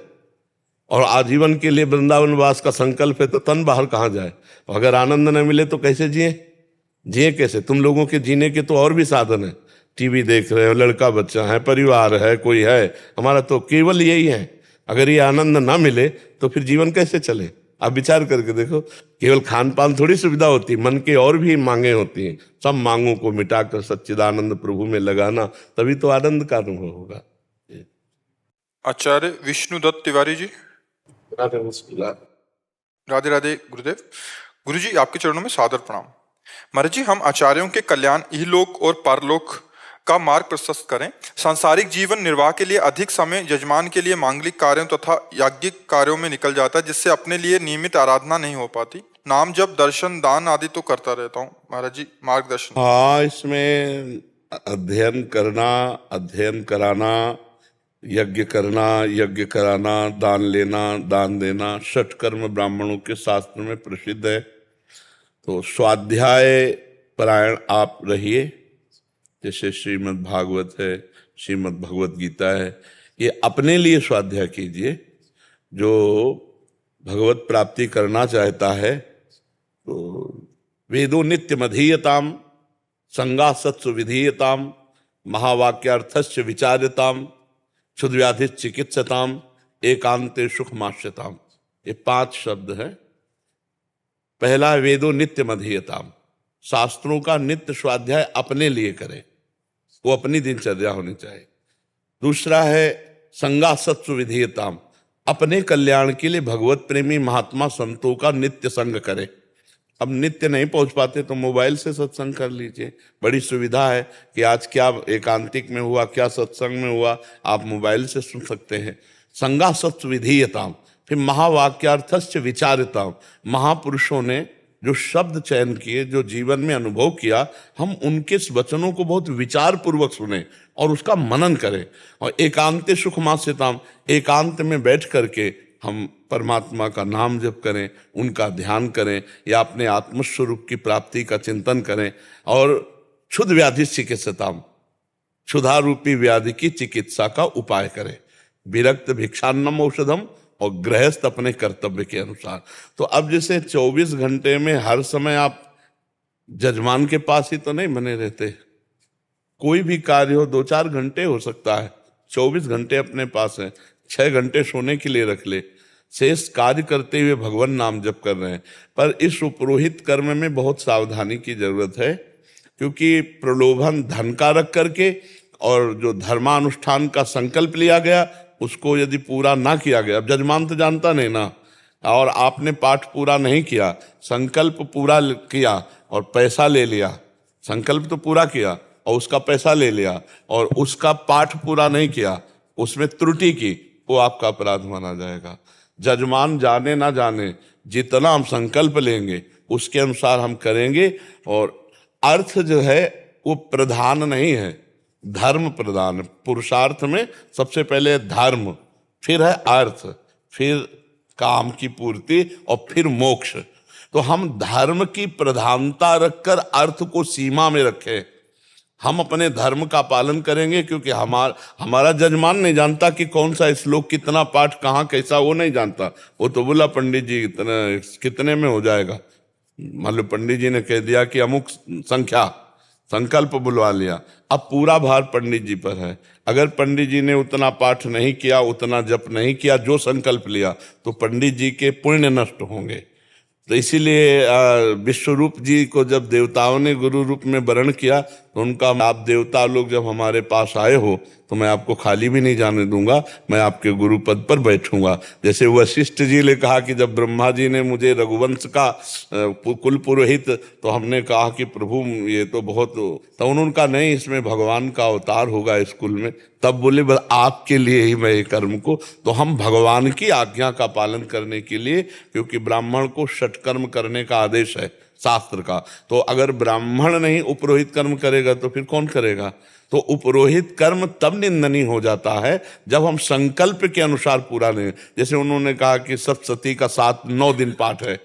और आजीवन के लिए वृंदावन वास का संकल्प है तो तन बाहर कहाँ जाए? अगर आनंद न मिले तो कैसे जिए कैसे? तुम लोगों के जीने के तो और भी साधन है। टीवी देख रहे हो, लड़का बच्चा है, परिवार है, कोई है, हमारा तो केवल यही है। अगर ये आनंद ना मिले तो फिर जीवन कैसे चले? आप विचार करके देखो, केवल खान पान थोड़ी सुविधा होती है, मन के और भी मांगे होती हैं। सब मांगों को मिटाकर सच्चिदानंद प्रभु में लगाना, तभी तो आनंद का अनुभव होगा। आचार्य विष्णुदत्त तिवारी जी। राधे राधे गुरुदेव। गुरु जी, आपके चरणों में सादर प्रणाम। महाराज जी, हम आचार्यों के कल्याण इहलोक और परलोक का मार्ग प्रशस्त करें। सांसारिक जीवन निर्वाह के लिए अधिक समय यजमान के लिए मांगलिक कार्यों तथा याज्ञिक कार्यों में निकल जाता है, जिससे अपने लिए नियमित आराधना नहीं हो पाती। नाम जप, दर्शन, दान आदि तो करता रहता हूँ। महाराज जी, मार्गदर्शन। हाँ, इसमें अध्ययन करना, अध्ययन कराना, यज्ञ करना, यज्ञ कराना, दान लेना, दान देना, षट कर्म ब्राह्मणों के शास्त्र में प्रसिद्ध है। तो स्वाध्याय परायण आप रहिए। जैसे श्रीमद् भागवत है, श्रीमद् भगवत गीता है, ये अपने लिए स्वाध्याय कीजिए। जो भगवत प्राप्ति करना चाहता है तो वेदो नित्य मधीयताम, संगा सत्सु विधीयताम, महावाक्यार्थस्य विचार्यताम, क्षुद्व्याधि चिकित्सताम, एकांते सुखमाश्यताम। ये 5 शब्द है। पहला है वेदो नित्य मधीयताम, शास्त्रों का नित्य स्वाध्याय अपने लिए करें, वो अपनी दिनचर्या होनी चाहिए। दूसरा है संगा सत्सु विधीयताम, अपने कल्याण के लिए भगवत प्रेमी महात्मा संतों का नित्य संग करें। अब नित्य नहीं पहुंच पाते तो मोबाइल से सत्संग कर लीजिए, बड़ी सुविधा है कि आज क्या एकांतिक में हुआ, क्या सत्संग में हुआ, आप मोबाइल से सुन सकते हैं। संगा सत्सु विधीयताम। फिर महावाक्यार्थस्य विचारिताम, महापुरुषों ने जो शब्द चयन किए, जो जीवन में अनुभव किया, हम उनके वचनों को बहुत विचार पूर्वक सुने और उसका मनन करें। और एकांते सुखमास्यताम, एकांत में बैठ करके हम परमात्मा का नाम जप करें, उनका ध्यान करें या अपने आत्मस्वरूप की प्राप्ति का चिंतन करें। और क्षुद्र व्याधि चिकित्सताम, क्षुधा रूपी व्याधि की चिकित्सा का उपाय करें। विरक्त भिक्षान्नम औषधम और गृहस्थ अपने कर्तव्य के अनुसार। तो अब जैसे 24 घंटे में हर समय आप जजमान के पास ही तो नहीं बने रहते, कोई भी कार्य हो 2-4 घंटे हो सकता है, 24 घंटे अपने पास है, 6 घंटे सोने के लिए रख ले, शेष कार्य करते हुए भगवान नाम जप कर रहे हैं। पर इस उपरोहित कर्म में बहुत सावधानी की जरूरत है, क्योंकि प्रलोभन धन का रख करके और जो धर्मानुष्ठान का संकल्प लिया गया उसको यदि पूरा ना किया गया, अब जजमान तो जानता नहीं ना, और आपने पाठ पूरा नहीं किया, संकल्प पूरा किया और पैसा ले लिया, संकल्प तो पूरा किया और उसका पैसा ले लिया और उसका पाठ पूरा नहीं किया, उसमें त्रुटि की, वो आपका अपराध माना जाएगा। जजमान जाने ना जाने, जितना हम संकल्प लेंगे उसके अनुसार हम करेंगे। और अर्थ जो है वो प्रधान नहीं है, धर्म प्रधान है। पुरुषार्थ में सबसे पहले धर्म, फिर है अर्थ, फिर काम की पूर्ति और फिर मोक्ष। तो हम धर्म की प्रधानता रखकर अर्थ को सीमा में रखें, हम अपने धर्म का पालन करेंगे, क्योंकि हमारा जजमान नहीं जानता कि कौन सा श्लोक कितना पाठ कहाँ कैसा, वो नहीं जानता। वो तो बोला पंडित जी कितने में हो जाएगा, मान लो पंडित जी ने कह दिया कि अमुक संख्या, संकल्प बुलवा लिया, अब पूरा भार पंडित जी पर है। अगर पंडित जी ने उतना पाठ नहीं किया, उतना जप नहीं किया जो संकल्प लिया, तो पंडित जी के पुण्य नष्ट होंगे। तो इसीलिए विश्वरूप जी को जब देवताओं ने गुरु रूप में वर्ण किया तो उनका, आप देवता लोग जब हमारे पास आए हो तो मैं आपको खाली भी नहीं जाने दूंगा, मैं आपके गुरु पद पर बैठूंगा। जैसे वशिष्ठ जी ने कहा कि जब ब्रह्मा जी ने मुझे रघुवंश का कुल पुरोहित, तो हमने कहा कि प्रभु ये तो बहुत, तो उन्होंने कहा नहीं, इसमें भगवान का अवतार होगा इस कुल में। तब बोले बस आपके लिए ही मैं ये कर्म को, तो हम भगवान की आज्ञा का पालन करने के लिए, क्योंकि ब्राह्मण को षटकर्म करने का आदेश है शास्त्र का, तो अगर ब्राह्मण नहीं उपरोहित कर्म करेगा तो फिर कौन करेगा। तो उपरोहित कर्म तब निंदनीय हो जाता है जब हम संकल्प के अनुसार पूरा नहीं। जैसे उन्होंने कहा कि सप्तशती का 9 दिन पाठ है,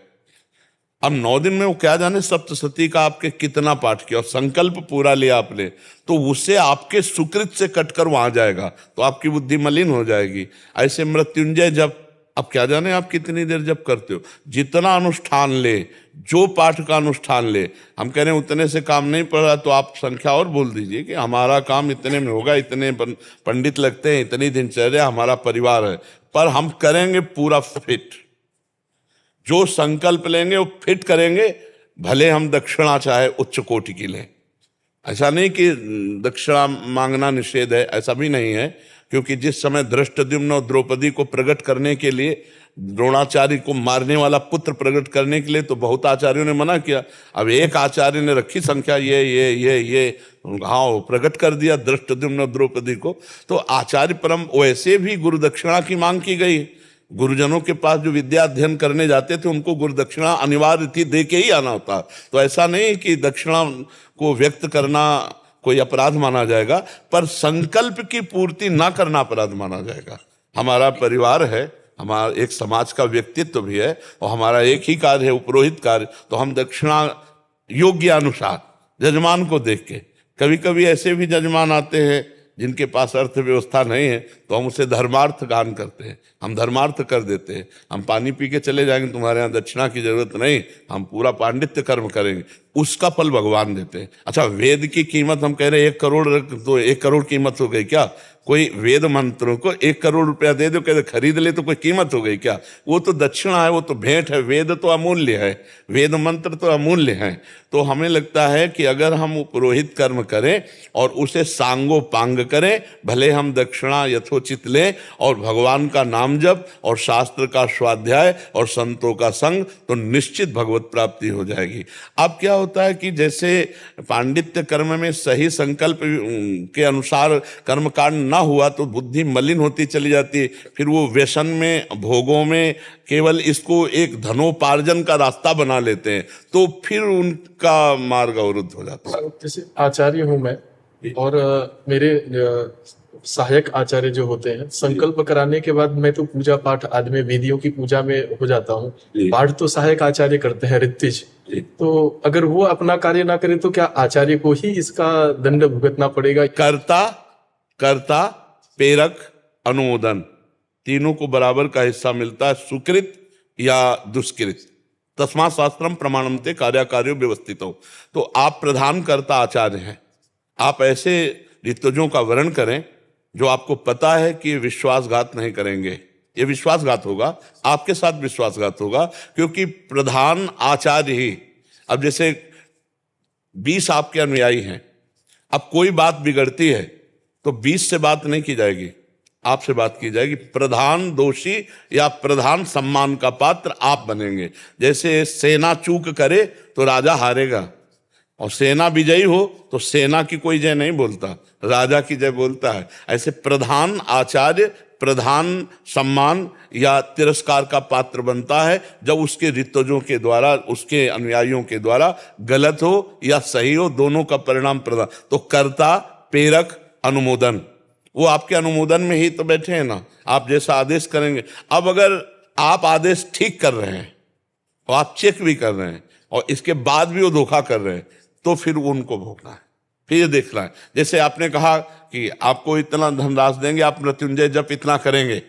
अब 9 दिन में वो क्या जाने सप्तशती का आपके कितना पाठ किया, और संकल्प पूरा लिया आपने, तो उससे आपके सुकृत से कटकर वहां जाएगा, तो आपकी बुद्धि मलिन हो जाएगी। ऐसे मृत्युंजय जब, अब क्या जाने आप कितनी देर जब करते हो, जितना अनुष्ठान ले, जो पाठ का अनुष्ठान ले, हम कह रहे हैं उतने से काम नहीं पड़ रहा, तो आप संख्या और बोल दीजिए कि हमारा काम इतने में होगा, इतने पंडित लगते हैं, इतनी दिनचर्या, हमारा परिवार है, पर हम करेंगे पूरा फिट, जो संकल्प लेंगे वो फिट करेंगे, भले हम दक्षिणा चाहे उच्च कोटि की लें। ऐसा नहीं कि दक्षिणा मांगना निषेध है, ऐसा भी नहीं है, क्योंकि जिस समय धृष्टद्युम्न और द्रौपदी को प्रकट करने के लिए, द्रोणाचार्य को मारने वाला पुत्र प्रकट करने के लिए, तो बहुत आचार्यों ने मना किया। अब एक आचार्य ने रखी संख्या ये हाँ प्रकट कर दिया धृष्टद्युम्न और द्रौपदी को। तो आचार्य परम, वैसे भी गुरु दक्षिणा की मांग की गई। गुरुजनों के पास जो विद्या अध्ययन करने जाते थे उनको गुरु दक्षिणा अनिवार्य थी, दे के ही आना होता। तो ऐसा नहीं कि दक्षिणा को व्यक्त करना कोई अपराध माना जाएगा, पर संकल्प की पूर्ति ना करना अपराध माना जाएगा। हमारा परिवार है, हमारा एक समाज का व्यक्तित्व भी है, और हमारा एक ही कार्य है उपरोहित कार्य, तो हम दक्षिणा योग्य अनुसार जजमान को देख के, कभी कभी ऐसे भी जजमान आते हैं जिनके पास अर्थव्यवस्था नहीं है, तो हम उसे धर्मार्थ गान करते हैं, हम धर्मार्थ कर देते हैं, हम पानी पी के चले जाएंगे, तुम्हारे यहाँ दक्षिणा की जरूरत नहीं, हम पूरा पांडित्य कर्म करेंगे, उसका फल भगवान देते हैं। अच्छा, वेद की कीमत हम कह रहे हैं 1 करोड़, तो 1 करोड़ कीमत हो गई क्या? कोई वेद मंत्रों को 1 करोड़ रुपया दे दो, कहते खरीद ले, तो कोई कीमत हो गई क्या? वो तो दक्षिणा है, वो तो भेंट है। वेद तो अमूल्य है, वेद मंत्र तो अमूल्य है। तो हमें लगता है कि अगर हम पुरोहित कर्म करें और उसे सांगोपांग करें, भले हम दक्षिणा यथोचित लें और भगवान का नाम जप और शास्त्र का स्वाध्याय और संतों का संग, तो निश्चित भगवत प्राप्ति हो जाएगी। अब क्या होता है कि जैसे पांडित्य कर्म में सही संकल्प के अनुसार कर्मकांड ना हुआ तो बुद्धि मलिन होती चली जाती है, फिर वो व्यसन में, भोगों में केवल इसको एक धनोपार्जन का रास्ता बना लेते हैं, तो फिर उनका मार्ग अवरुद्ध हो जाता है। जैसे आचार्य हूं मैं, और मेरे सहायक आचार्य जो होते हैं, संकल्प कराने के बाद मैं तो पूजा पाठ आदि में, वेदियों की पूजा में हो जाता हूँ। पाठ तो सहायक आचार्य करते हैं, ऋत्विज। तो अगर वो अपना कार्य ना करे तो क्या आचार्य को ही इसका दंड भुगतना पड़ेगा? कर्ता प्रेरक अनुमोदन, तीनों को बराबर का हिस्सा मिलता है, सुकृत या दुष्कृत। तस्मात् शास्त्रम प्रमाणन्ते कार्याकार्यो व्यवस्थितो। तो आप प्रधान कर्ता आचार्य हैं, आप ऐसे ऋतुजों का वर्ण करें जो आपको पता है कि विश्वासघात नहीं करेंगे। ये विश्वासघात होगा, आपके साथ विश्वासघात होगा, क्योंकि प्रधान आचार्य ही। अब जैसे 20 आपके अनुयायी हैं, अब कोई बात बिगड़ती है तो 20 से बात नहीं की जाएगी, आपसे बात की जाएगी। प्रधान दोषी या प्रधान सम्मान का पात्र आप बनेंगे। जैसे सेना चूक करे तो राजा हारेगा, और सेना विजयी हो तो सेना की कोई जय नहीं बोलता, राजा की जय बोलता है। ऐसे प्रधान आचार्य प्रधान सम्मान या तिरस्कार का पात्र बनता है जब उसके ऋतुजों के द्वारा, उसके अनुयायियों के द्वारा गलत हो या सही हो, दोनों का परिणाम प्रधान। तो कर्ता, प्रेरक, अनुमोदन, वो आपके अनुमोदन में ही तो बैठे हैं ना, आप जैसा आदेश करेंगे। अब अगर आप आदेश ठीक कर रहे हैं और आप चेक भी कर रहे हैं और इसके बाद भी वो धोखा कर रहे हैं, तो फिर उनको भोगना है, फिर ये देखना है। जैसे आपने कहा कि आपको इतना धनराशि देंगे, आप मृत्युंजय जप इतना करेंगे,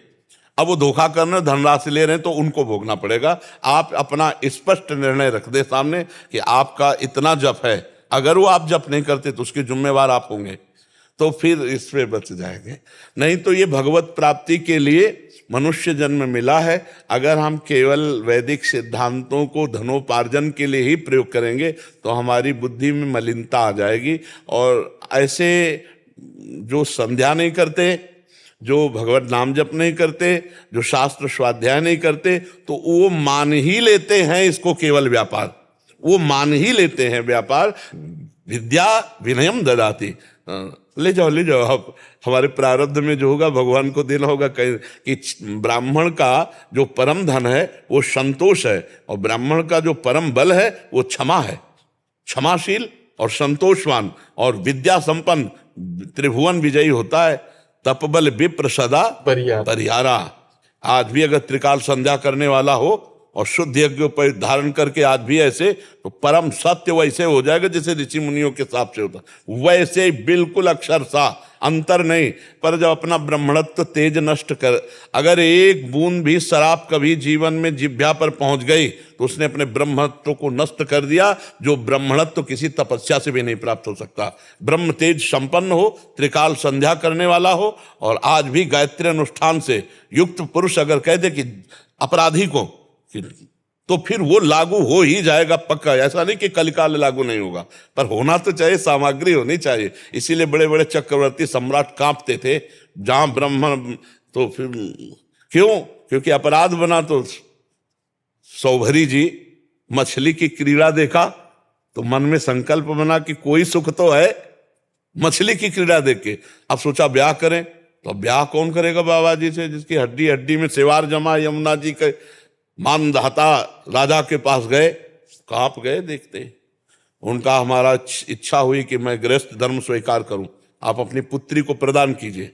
अब वो धोखा कर रहे हैं, धनराशि ले रहे हैं, तो उनको भोगना पड़ेगा। आप अपना स्पष्ट निर्णय रख दे सामने कि आपका इतना जप है, अगर वो आप जप नहीं करते तो उसके जिम्मेवार आप होंगे, तो फिर इसमें बच जाएंगे। नहीं तो ये भगवत प्राप्ति के लिए मनुष्य जन्म मिला है। अगर हम केवल वैदिक सिद्धांतों को धनोपार्जन के लिए ही प्रयोग करेंगे तो हमारी बुद्धि में मलिनता आ जाएगी। और ऐसे जो संध्या नहीं करते, जो भगवत नाम जप नहीं करते, जो शास्त्र स्वाध्याय नहीं करते, तो वो मान ही लेते हैं इसको केवल व्यापार, वो मान ही लेते हैं व्यापार। विद्या विनयम ददाति, ले जाओ ले जाओ। अब हमारे प्रारब्ध में जो होगा भगवान को देना होगा कि ब्राह्मण का जो परम धन है वो संतोष है, और ब्राह्मण का जो परम बल है वो क्षमा है। क्षमाशील और संतोषवान और विद्या संपन्न त्रिभुवन विजयी होता है। तपबल विप्र सदा परिहारा। आज भी अगर त्रिकाल संध्या करने वाला हो और शुद्ध यज्ञ पर धारण करके आज भी ऐसे, तो परम सत्य वैसे हो जाएगा जैसे ऋषि मुनियों के हिसाब से होता, वैसे बिल्कुल अक्षरशः अंतर नहीं। पर जब अपना ब्राह्मणत्व तेज नष्ट कर, अगर एक बूंद भी शराब कभी जीवन में जिह्वा पर पहुंच गई तो उसने अपने ब्रह्मत्व को नष्ट कर दिया, जो ब्राह्मणत्व किसी तपस्या से भी नहीं प्राप्त हो सकता। ब्रह्म तेज संपन्न हो, त्रिकाल संध्या करने वाला हो, और आज भी गायत्री अनुष्ठान से युक्त पुरुष अगर कह दे कि अपराधी को, तो फिर वो लागू हो ही जाएगा पक्का। ऐसा नहीं कि कलिकाल लागू नहीं होगा, पर होना तो चाहिए, सामग्री होनी चाहिए। इसीलिए बड़े बड़े चक्रवर्ती सम्राट कांपते थे जहां ब्राह्मण, तो फिर क्यों? क्योंकि अपराध बना। तो सौभरी जी मछली की क्रीड़ा देखा तो मन में संकल्प बना कि कोई सुख तो है मछली की क्रीड़ा देख के। अब सोचा ब्याह करें, तो ब्याह कौन करेगा बाबा जी से, जिसकी हड्डी हड्डी में सेवार जमा। यमुना जी के मानधाता राजा के पास गए, कांप गए देखते। उनका हमारा इच्छा हुई कि मैं गृहस्थ धर्म स्वीकार करूं, आप अपनी पुत्री को प्रदान कीजिए।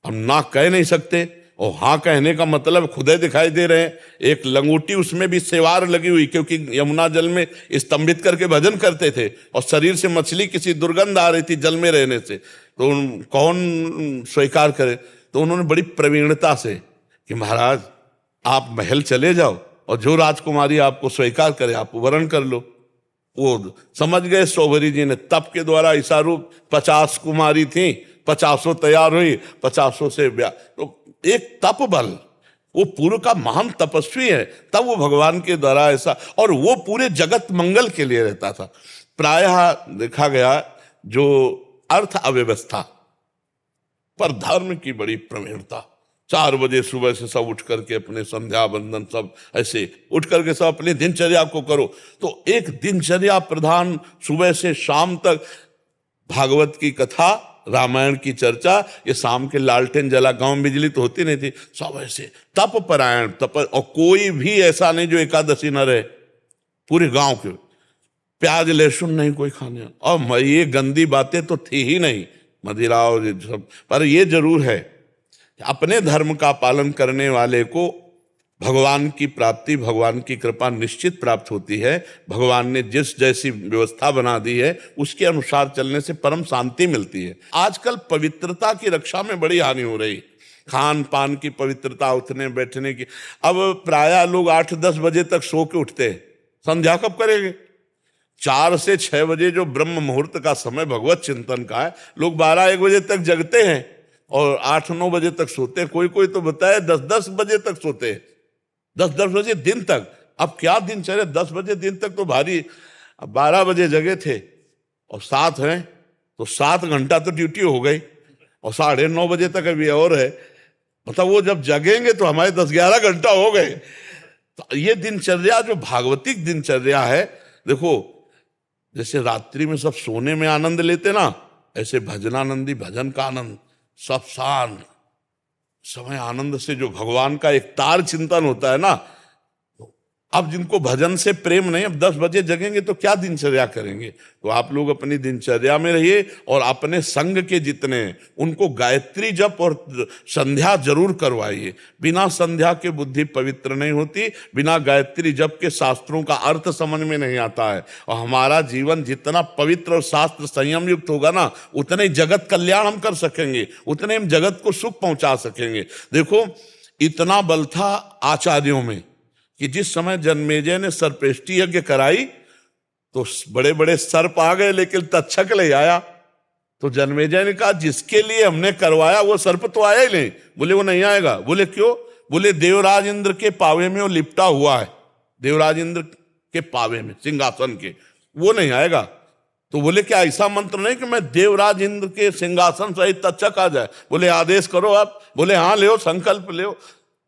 हम ना कह नहीं सकते, और हाँ कहने का मतलब खुदे दिखाई दे रहे हैं। एक लंगोटी, उसमें भी सेवार लगी हुई, क्योंकि यमुना जल में स्तंभित करके भजन करते थे, और शरीर से मछली किसी दुर्गंध आ रही थी जल में रहने से, तो कौन स्वीकार करे। तो उन्होंने बड़ी प्रवीणता से कि महाराज आप महल चले जाओ और जो राजकुमारी आपको स्वीकार करे आप वरण कर लो। वो समझ गए सौभरी जी ने, तप के द्वारा ईसा रूप 50 कुमारी थी, 50 तैयार हुई, 50 से ब्याह। तो एक तप बल, वो पूर्व का महान तपस्वी है, तब वो भगवान के द्वारा ऐसा, और वो पूरे जगत मंगल के लिए रहता था। प्रायः देखा गया जो अर्थ अव्यवस्था पर धर्म की बड़ी प्रवीणता। 4 बजे सुबह से सब उठ करके अपने संध्या बंदन सब ऐसे उठ करके सब अपनी दिनचर्या को करो। तो एक दिनचर्या प्रधान, सुबह से शाम तक भागवत की कथा, रामायण की चर्चा, ये शाम के लालटेन जला, गांव में बिजली तो होती नहीं थी, सब ऐसे तप परायण तप। और कोई भी ऐसा नहीं जो एकादशी न रहे, पूरे गांव के। प्याज लहसुन नहीं कोई खाने, और ये गंदी बातें तो थी ही नहीं, मदिरा और ये सब। पर ये जरूर है, अपने धर्म का पालन करने वाले को भगवान की प्राप्ति, भगवान की कृपा निश्चित प्राप्त होती है। भगवान ने जिस जैसी व्यवस्था बना दी है उसके अनुसार चलने से परम शांति मिलती है। आजकल पवित्रता की रक्षा में बड़ी हानि हो रही। खान पान की पवित्रता, उठने बैठने की। अब प्रायः लोग 8-10 बजे तक सो के उठते हैं, संध्या कब करेंगे? 4 से 6 बजे जो ब्रह्म मुहूर्त का समय भगवत चिंतन का है, लोग 12-1 बजे तक जगते हैं और 8-9 बजे तक सोते हैं। कोई कोई तो बताए 10-10 बजे तक सोते हैं, 10-10 बजे दिन तक। अब क्या दिनचर्या, 10 बजे दिन तक तो भारी। अब 12 बजे जगे थे और 7 हैं तो 7 घंटा तो ड्यूटी हो गई, और 9:30 बजे तक अभी और है। मतलब वो जब जगेंगे तो हमारे 10-11 घंटा हो गए। तो ये दिनचर्या जो भागवतिक दिनचर्या है, देखो जैसे रात्रि में सब सोने में आनंद लेते ना, ऐसे भजनानंदी भजन का आनंद, सब शांत समय आनंद से जो भगवान का एक तार चिंतन होता है ना। अब जिनको भजन से प्रेम नहीं, अब 10 बजे जगेंगे तो क्या दिनचर्या करेंगे? तो आप लोग अपनी दिनचर्या में रहिए और अपने संग के जितने उनको गायत्री जप और संध्या जरूर करवाइए। बिना संध्या के बुद्धि पवित्र नहीं होती, बिना गायत्री जप के शास्त्रों का अर्थ समझ में नहीं आता है। और हमारा जीवन जितना पवित्र और शास्त्र संयम युक्त होगा ना, उतने जगत कल्याण हम कर सकेंगे, उतने हम जगत को सुख पहुंचा सकेंगे। देखो इतना बल था आचार्यों में कि जिस समय जन्मेजय ने सर्पेष्टि यज्ञ कराई तो बड़े बड़े सर्प आ गए, लेकिन तक्षक ले आया। तो जन्मेजय ने कहा जिसके लिए हमने करवाया वो सर्प तो आया ही नहीं। बोले वो नहीं आएगा। बोले क्यों? बोले देवराज इंद्र के पावे में वो लिपटा हुआ है, देवराज इंद्र के पावे में सिंहासन के, वो नहीं आएगा। तो बोले क्या ऐसा मंत्र नहीं कि मैं देवराज इंद्र के सिंहासन सहित तक्षक आ जाए? बोले आदेश करो आप। बोले हाँ ले, संकल्प ले।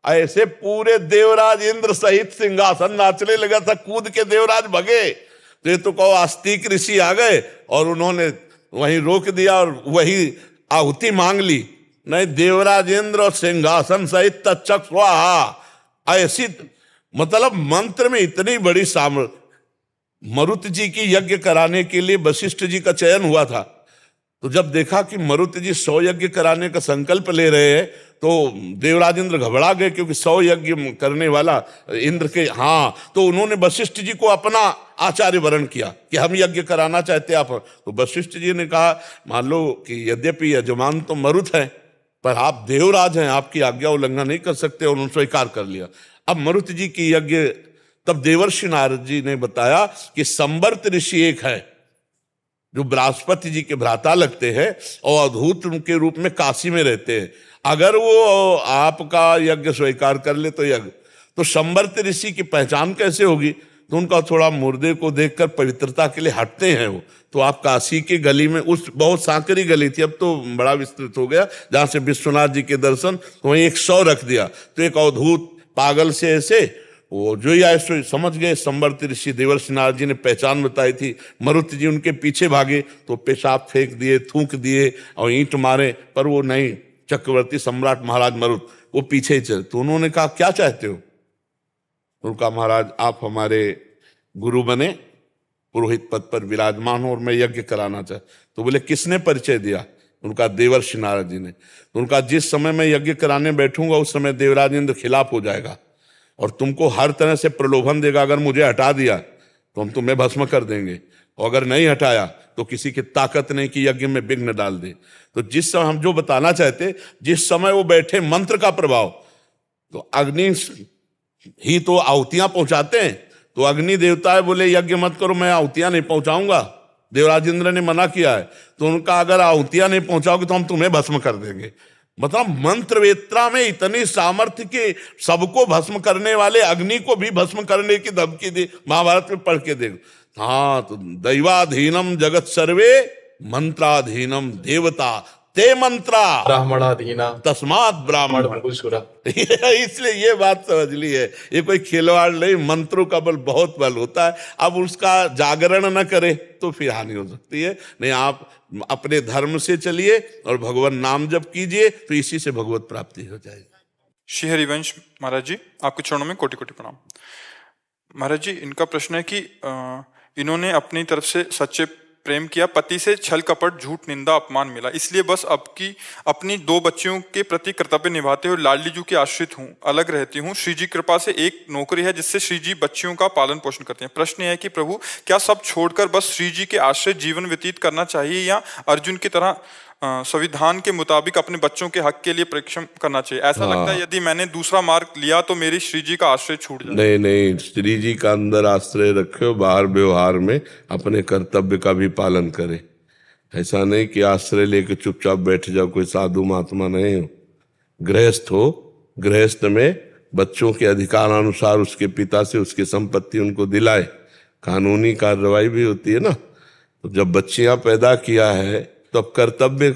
ऐसे पूरे देवराज इंद्र सहित सिंहासन नाचने लगा था, कूद के देवराज भगे। तो ये तो कहो आस्तिक ऋषि आ गए और उन्होंने वहीं रोक दिया और वही आहुति मांग ली। नहीं, देवराज इंद्र और सिंहासन सहित तक्षक स्वाहा। ऐसी मतलब मंत्र में इतनी बड़ी सामर्थ्य। मरुत जी की यज्ञ कराने के लिए वशिष्ठ जी का चयन हुआ था। तो जब देखा कि मरुत जी 100 यज्ञ कराने का संकल्प ले रहे हैं तो देवराज इंद्र घबरा गए, क्योंकि 100 यज्ञ करने वाला इंद्र के। हाँ, तो उन्होंने वशिष्ठ जी को अपना आचार्य वरण किया कि हम यज्ञ कराना चाहते हैं आप। तो वशिष्ठ जी ने कहा मान लो कि यद्यपि यजमान तो मरुत है, पर आप देवराज हैं, आपकी आज्ञा उल्लंघन नहीं कर सकते, और उन्होंने स्वीकार कर लिया। अब मरुत जी की यज्ञ, तब देवर्षि नारद जी ने बताया कि संवर्त ऋषि एक है जो बृहस्पति जी के भ्राता लगते हैं और अवधूत के रूप में काशी में रहते हैं। अगर वो आपका यज्ञ स्वीकार कर ले तो यज्ञ, तो संवर्त ऋषि की पहचान कैसे होगी? तो उनका थोड़ा मुर्दे को देखकर पवित्रता के लिए हटते हैं वो। तो आप काशी की गली में, उस बहुत सांकरी गली थी, अब तो बड़ा विस्तृत हो गया, जहां से विश्वनाथ जी के दर्शन, तो वहीं 100 रख दिया। तो एक अवधूत पागल से ऐसे वो जो ही आए सो समझ गए संवर्त ऋषि। देवर्षि नारद जी ने पहचान बताई थी। मरुत जी उनके पीछे भागे तो पेशाब फेंक दिए, थूक दिए और ईंट मारे, पर वो नहीं, चक्रवर्ती सम्राट महाराज मरुत वो पीछे ही चले। तो उन्होंने कहा क्या चाहते हो? उनका महाराज आप हमारे गुरु बने, पुरोहित पद पर विराजमान हो और मैं यज्ञ कराना चाहता। तो बोले किसने परिचय दिया? उनका देवर्षि नारद जी ने। तो उनका जिस समय मैं यज्ञ कराने बैठूंगा उस समय देवराज इंद्र खिलाफ हो जाएगा और तुमको हर तरह से प्रलोभन देगा, अगर मुझे हटा दिया तो हम तुम्हें भस्म कर देंगे, और अगर नहीं हटाया तो किसी की ताकत नहीं कि यज्ञ में विघ्न डाल दे। तो जिस समय हम जो बताना चाहते, जिस समय वो बैठे मंत्र का प्रभाव, तो अग्नि ही तो आहुतियां पहुंचाते हैं। तो अग्नि देवता है, बोले यज्ञ मत करो, मैं आहुतियां नहीं पहुंचाऊंगा, देवराज इंद्र ने मना किया है। तो उनका अगर आहुतियां नहीं पहुंचाओगे तो हम तुम्हें भस्म कर देंगे। मतलब मंत्र वेत्रा में इतनी सामर्थ्य कि सबको भस्म करने वाले अग्नि को भी भस्म करने की धमकी दी। महाभारत में पढ़ के देखो। हाँ, तो दैवाधीनम जगत सर्वे मंत्राधीनम देवता ते मंत्रा ब्राह्मणाधीना तस्मात ब्राह्मण भूसुरा। इसलिए ये बात समझ ली है, ये कोई खिलवाड़ नहीं, मंत्रों का बल बहुत बल होता है। अब उसका जागरण न करे तो फिर हानि हो सकती है। नहीं, आप अपने धर्म से चलिए और भगवान नाम जप कीजिए, तो इसी से भगवत प्राप्ति हो जाएगी। श्री हरिवंश महाराज जी, आपके चरणों में कोटि कोटि प्रणाम। महाराज जी, इनका प्रश्न है कि इन्होंने अपनी तरफ से सच्चे प्रेम किया, पति से छल कपट झूठ निंदा अपमान मिला, इसलिए बस अपनी 2 बच्चियों के प्रति कर्तव्य निभाते हुए लाडली जी के आश्रित हूँ, अलग रहती हूँ। श्री जी कृपा से एक नौकरी है जिससे श्री जी बच्चियों का पालन पोषण करते हैं। प्रश्न है कि प्रभु क्या सब छोड़कर बस श्री जी के आश्रित जीवन व्यतीत करना चाहिए या अर्जुन की तरह संविधान के मुताबिक अपने बच्चों के हक के लिए परिश्रम करना चाहिए। ऐसा लगता है यदि मैंने दूसरा मार्ग लिया तो मेरी श्री जी का आश्रय छूट जाए। नहीं नहीं, श्री जी का अंदर आश्रय रखे, बाहर व्यवहार में अपने कर्तव्य का भी पालन करे। ऐसा नहीं कि आश्रय लेके चुपचाप बैठ जाओ, कोई साधु महात्मा नहीं हो। गृहस्थ हो, गृहस्थ में बच्चों के अधिकारानुसार उसके पिता से उसकी संपत्ति उनको दिलाए, कानूनी कार्रवाई भी होती है ना। तो जब बच्चियां पैदा किया है तो अब कर्तव्य,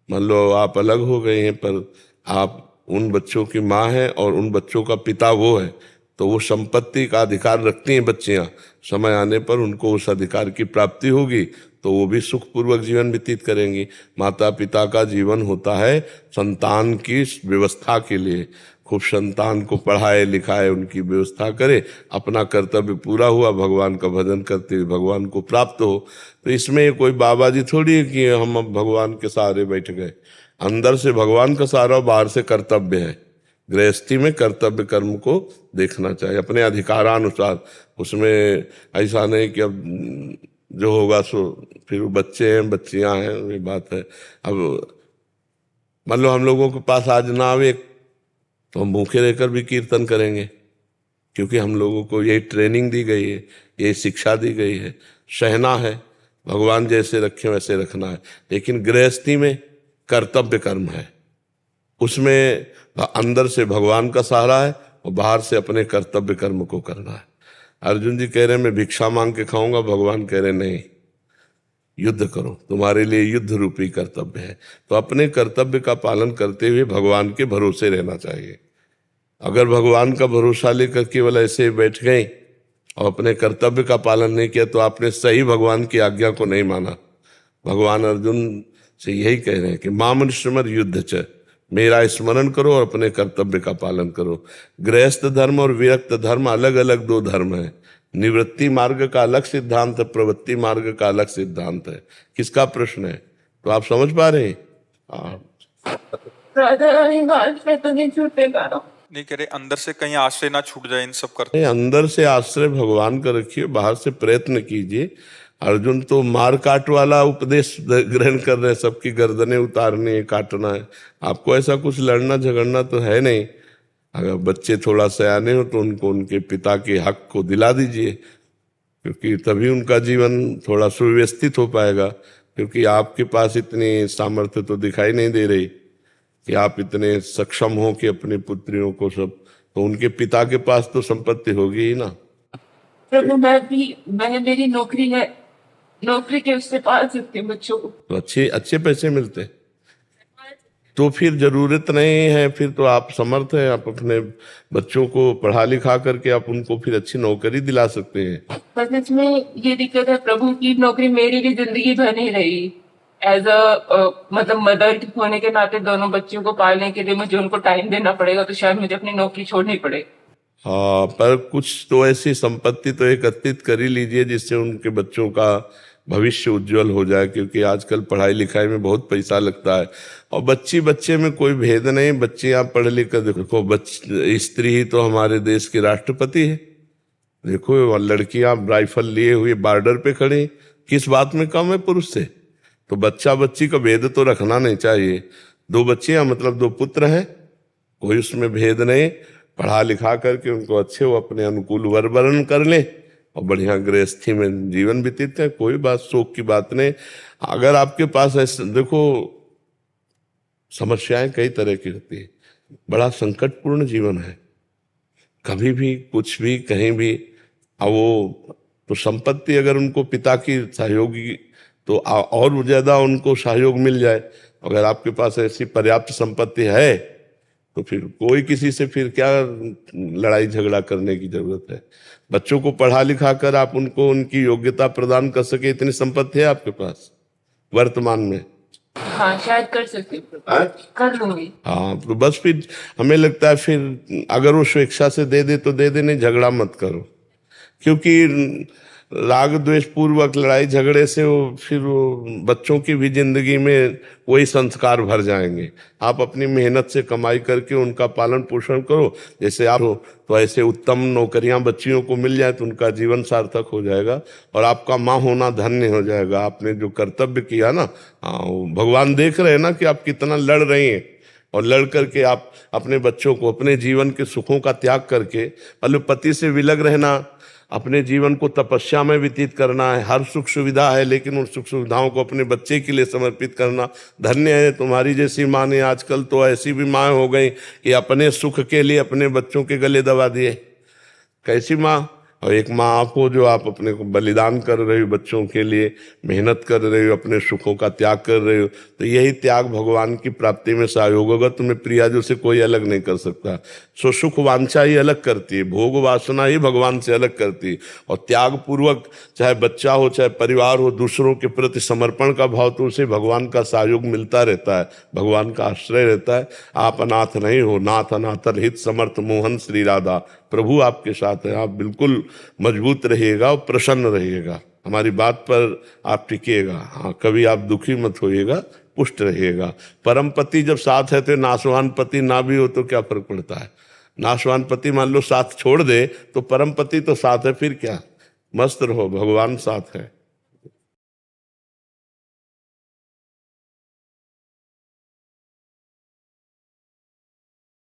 मान लो आप अलग हो गए हैं पर आप उन बच्चों की माँ हैं और उन बच्चों का पिता वो है, तो वो संपत्ति का अधिकार रखती हैं बच्चियां। समय आने पर उनको उस अधिकार की प्राप्ति होगी तो वो भी सुखपूर्वक जीवन व्यतीत करेंगी। माता पिता का जीवन होता है संतान की व्यवस्था के लिए, खूब संतान को पढ़ाए लिखाए, उनकी व्यवस्था करे, अपना कर्तव्य पूरा हुआ, भगवान का भजन करते हुए भगवान को प्राप्त हो। तो इसमें कोई बाबा जी थोड़ी है कि हम अब भगवान के सहारे बैठ गए। अंदर से भगवान का सहारा, बाहर से कर्तव्य है। गृहस्थी में कर्तव्य कर्म को देखना चाहिए अपने अधिकारानुसार। उसमें ऐसा नहीं कि अब जो होगा सो, फिर बच्चे हैं बच्चियां हैं, ये बात है। अब मान लो हम लोगों के पास आज ना आवे तो हम भूखे रहकर भी कीर्तन करेंगे, क्योंकि हम लोगों को यही ट्रेनिंग दी गई है, यही शिक्षा दी गई है। सहना है, भगवान जैसे रखे वैसे रखना है। लेकिन गृहस्थी में कर्तव्य कर्म है, उसमें अंदर से भगवान का सहारा है और बाहर से अपने कर्तव्य कर्म को करना है। अर्जुन जी कह रहे मैं भिक्षा मांग के खाऊंगा, भगवान कह रहे नहीं, युद्ध करो, तुम्हारे लिए युद्ध रूपी कर्तव्य है। तो अपने कर्तव्य का पालन करते हुए भगवान के भरोसे रहना चाहिए। अगर भगवान का भरोसा लेकर केवल ऐसे बैठ गए और अपने कर्तव्य का पालन नहीं किया तो आपने सही भगवान की आज्ञा को नहीं माना। भगवान अर्जुन से यही कह रहे हैं कि मामन स्मर युद्ध च, मेरा स्मरण करो और अपने कर्तव्य का पालन करो। गृहस्थ धर्म और विरक्त धर्म अलग अलग दो धर्म है। निवृत्ति मार्ग का अलग सिद्धांत है, प्रवृत्ति मार्ग का अलग सिद्धांत है। किसका प्रश्न है तो आप समझ पा रहे हैं? तो नहीं छूटने पा रहा हूँ। नहीं कह रहे अंदर से कहीं आश्रय ना छूट जाए इन सब करते। अंदर से आश्रय भगवान का रखिए, बाहर से प्रयत्न कीजिए। अर्जुन तो मार काट वाला उपदेश ग्रहण कर रहे हैं, सबकी गर्दनें उतारनी है, काटना है। आपको ऐसा कुछ लड़ना झगड़ना तो है नहीं। अगर बच्चे थोड़ा सयाने हो तो उनको उनके पिता के हक को दिला दीजिए, क्योंकि तभी उनका जीवन थोड़ा सुव्यवस्थित हो पाएगा। क्योंकि आपके पास इतनी सामर्थ्य तो दिखाई नहीं दे रही कि आप इतने सक्षम हो कि अपनी पुत्रियों को सब, तो उनके पिता के पास तो संपत्ति होगी ही ना। प्रभु मेरी नौकरी है, नौकरी के उससे पाल सकती हूँ बच्चों को, तो अच्छे पैसे मिलते हैं, तो फिर जरूरत नहीं है। फिर तो आप समर्थ हैं, आप अपने बच्चों को पढ़ा लिखा करके आप उनको फिर अच्छी नौकरी दिला सकते हैं। बस इसमें ये दिक्कत है प्रभु की नौकरी मेरी भी जिंदगी भर नहीं रही। एज अ मतलब मदर होने के नाते दोनों बच्चों को पालने के लिए मुझे उनको टाइम देना पड़ेगा, तो शायद मुझे अपनी नौकरी छोड़नी पड़े। हाँ, पर कुछ तो ऐसी संपत्ति तो एकत्रित कर ही लीजिए जिससे उनके बच्चों का भविष्य उज्जवल हो जाए। क्योंकि आजकल पढ़ाई लिखाई में बहुत पैसा लगता है और बच्चे में कोई भेद नहीं। बच्चे आप पढ़ लिख कर देखो, स्त्री ही तो हमारे देश की राष्ट्रपति है। देखो लड़कियां राइफल लिए हुए बॉर्डर पे खड़ी, किस बात में कम है पुरुष से? तो बच्चा बच्ची का भेद तो रखना नहीं चाहिए। दो बच्चियां मतलब दो पुत्र हैं, कोई उसमें भेद नहीं। पढ़ा लिखा करके उनको अच्छे वो अपने अनुकूल वर वर्ण कर ले और बढ़िया गृहस्थी में जीवन व्यतीत है। कोई बात शोक की बात नहीं। अगर आपके पास ऐसे देखो, समस्याएं कई तरह की होती है, बड़ा संकटपूर्ण जीवन है, कभी भी कुछ भी कहीं भी। अब वो तो संपत्ति अगर उनको पिता की सहयोगी तो और ज्यादा उनको सहयोग मिल जाए। अगर आपके पास ऐसी पर्याप्त संपत्ति है तो फिर कोई किसी से फिर क्या लड़ाई झगड़ा करने की जरूरत है। बच्चों को पढ़ा लिखा कर आप उनको उनकी योग्यता प्रदान कर सके, इतनी संपत्ति है आपके पास वर्तमान में। हाँ शायद कर सकती हूँ, कर लूंगी। हाँ, तो बस फिर हमें लगता है फिर अगर वो स्वेच्छा से दे दे तो दे दे, नहीं झगड़ा मत करो। क्योंकि राग द्वेष पूर्वक लड़ाई झगड़े से फिर बच्चों की भी जिंदगी में वही संस्कार भर जाएंगे। आप अपनी मेहनत से कमाई करके उनका पालन पोषण करो, जैसे आप हो तो ऐसे उत्तम नौकरियां बच्चियों को मिल जाए तो उनका जीवन सार्थक हो जाएगा और आपका माँ होना धन्य हो जाएगा। आपने जो कर्तव्य किया ना, भगवान देख रहे हैं ना कि आप कितना लड़ रही हैं, और लड़ करके आप अपने बच्चों को अपने जीवन के सुखों का त्याग करके, मतलब पति से विलग रहना, अपने जीवन को तपस्या में व्यतीत करना है। हर सुख सुविधा है लेकिन उन सुख सुविधाओं को अपने बच्चे के लिए समर्पित करना। धन्य है तुम्हारी जैसी माँ ने। आजकल तो ऐसी भी माँ हो गई कि अपने सुख के लिए अपने बच्चों के गले दबा दिए। कैसी माँ? और एक माँ आप हो जो आप अपने को बलिदान कर रहे हो बच्चों के लिए, मेहनत कर रहे हो, अपने सुखों का त्याग कर रहे हो, तो यही त्याग भगवान की प्राप्ति में सहयोग होगा। तुम्हें प्रियाजों से कोई अलग नहीं कर सकता। सो सुख वांछा ही अलग करती है, भोग वासना ही भगवान से अलग करती है। और त्याग पूर्वक चाहे बच्चा हो चाहे परिवार हो, दूसरों के प्रति समर्पण का भाव, तो उसे भगवान का सहयोग मिलता रहता है, भगवान का आश्रय रहता है। आप अनाथ नहीं हो। नाथ अनाथन हित समर्थ मोहन श्री राधा। प्रभु आपके साथ है। आप बिल्कुल मजबूत रहिएगा और प्रसन्न रहिएगा। हमारी बात पर आप टिकिएगा। हाँ, कभी आप दुखी मत होइएगा, पुष्ट रहिएगा। परम पति जब साथ है तो नाशवान पति ना भी हो तो क्या फर्क पड़ता है। नाशवान पति मान लो साथ छोड़ दे तो परम पति तो साथ है, फिर क्या। मस्त रहो, भगवान साथ है।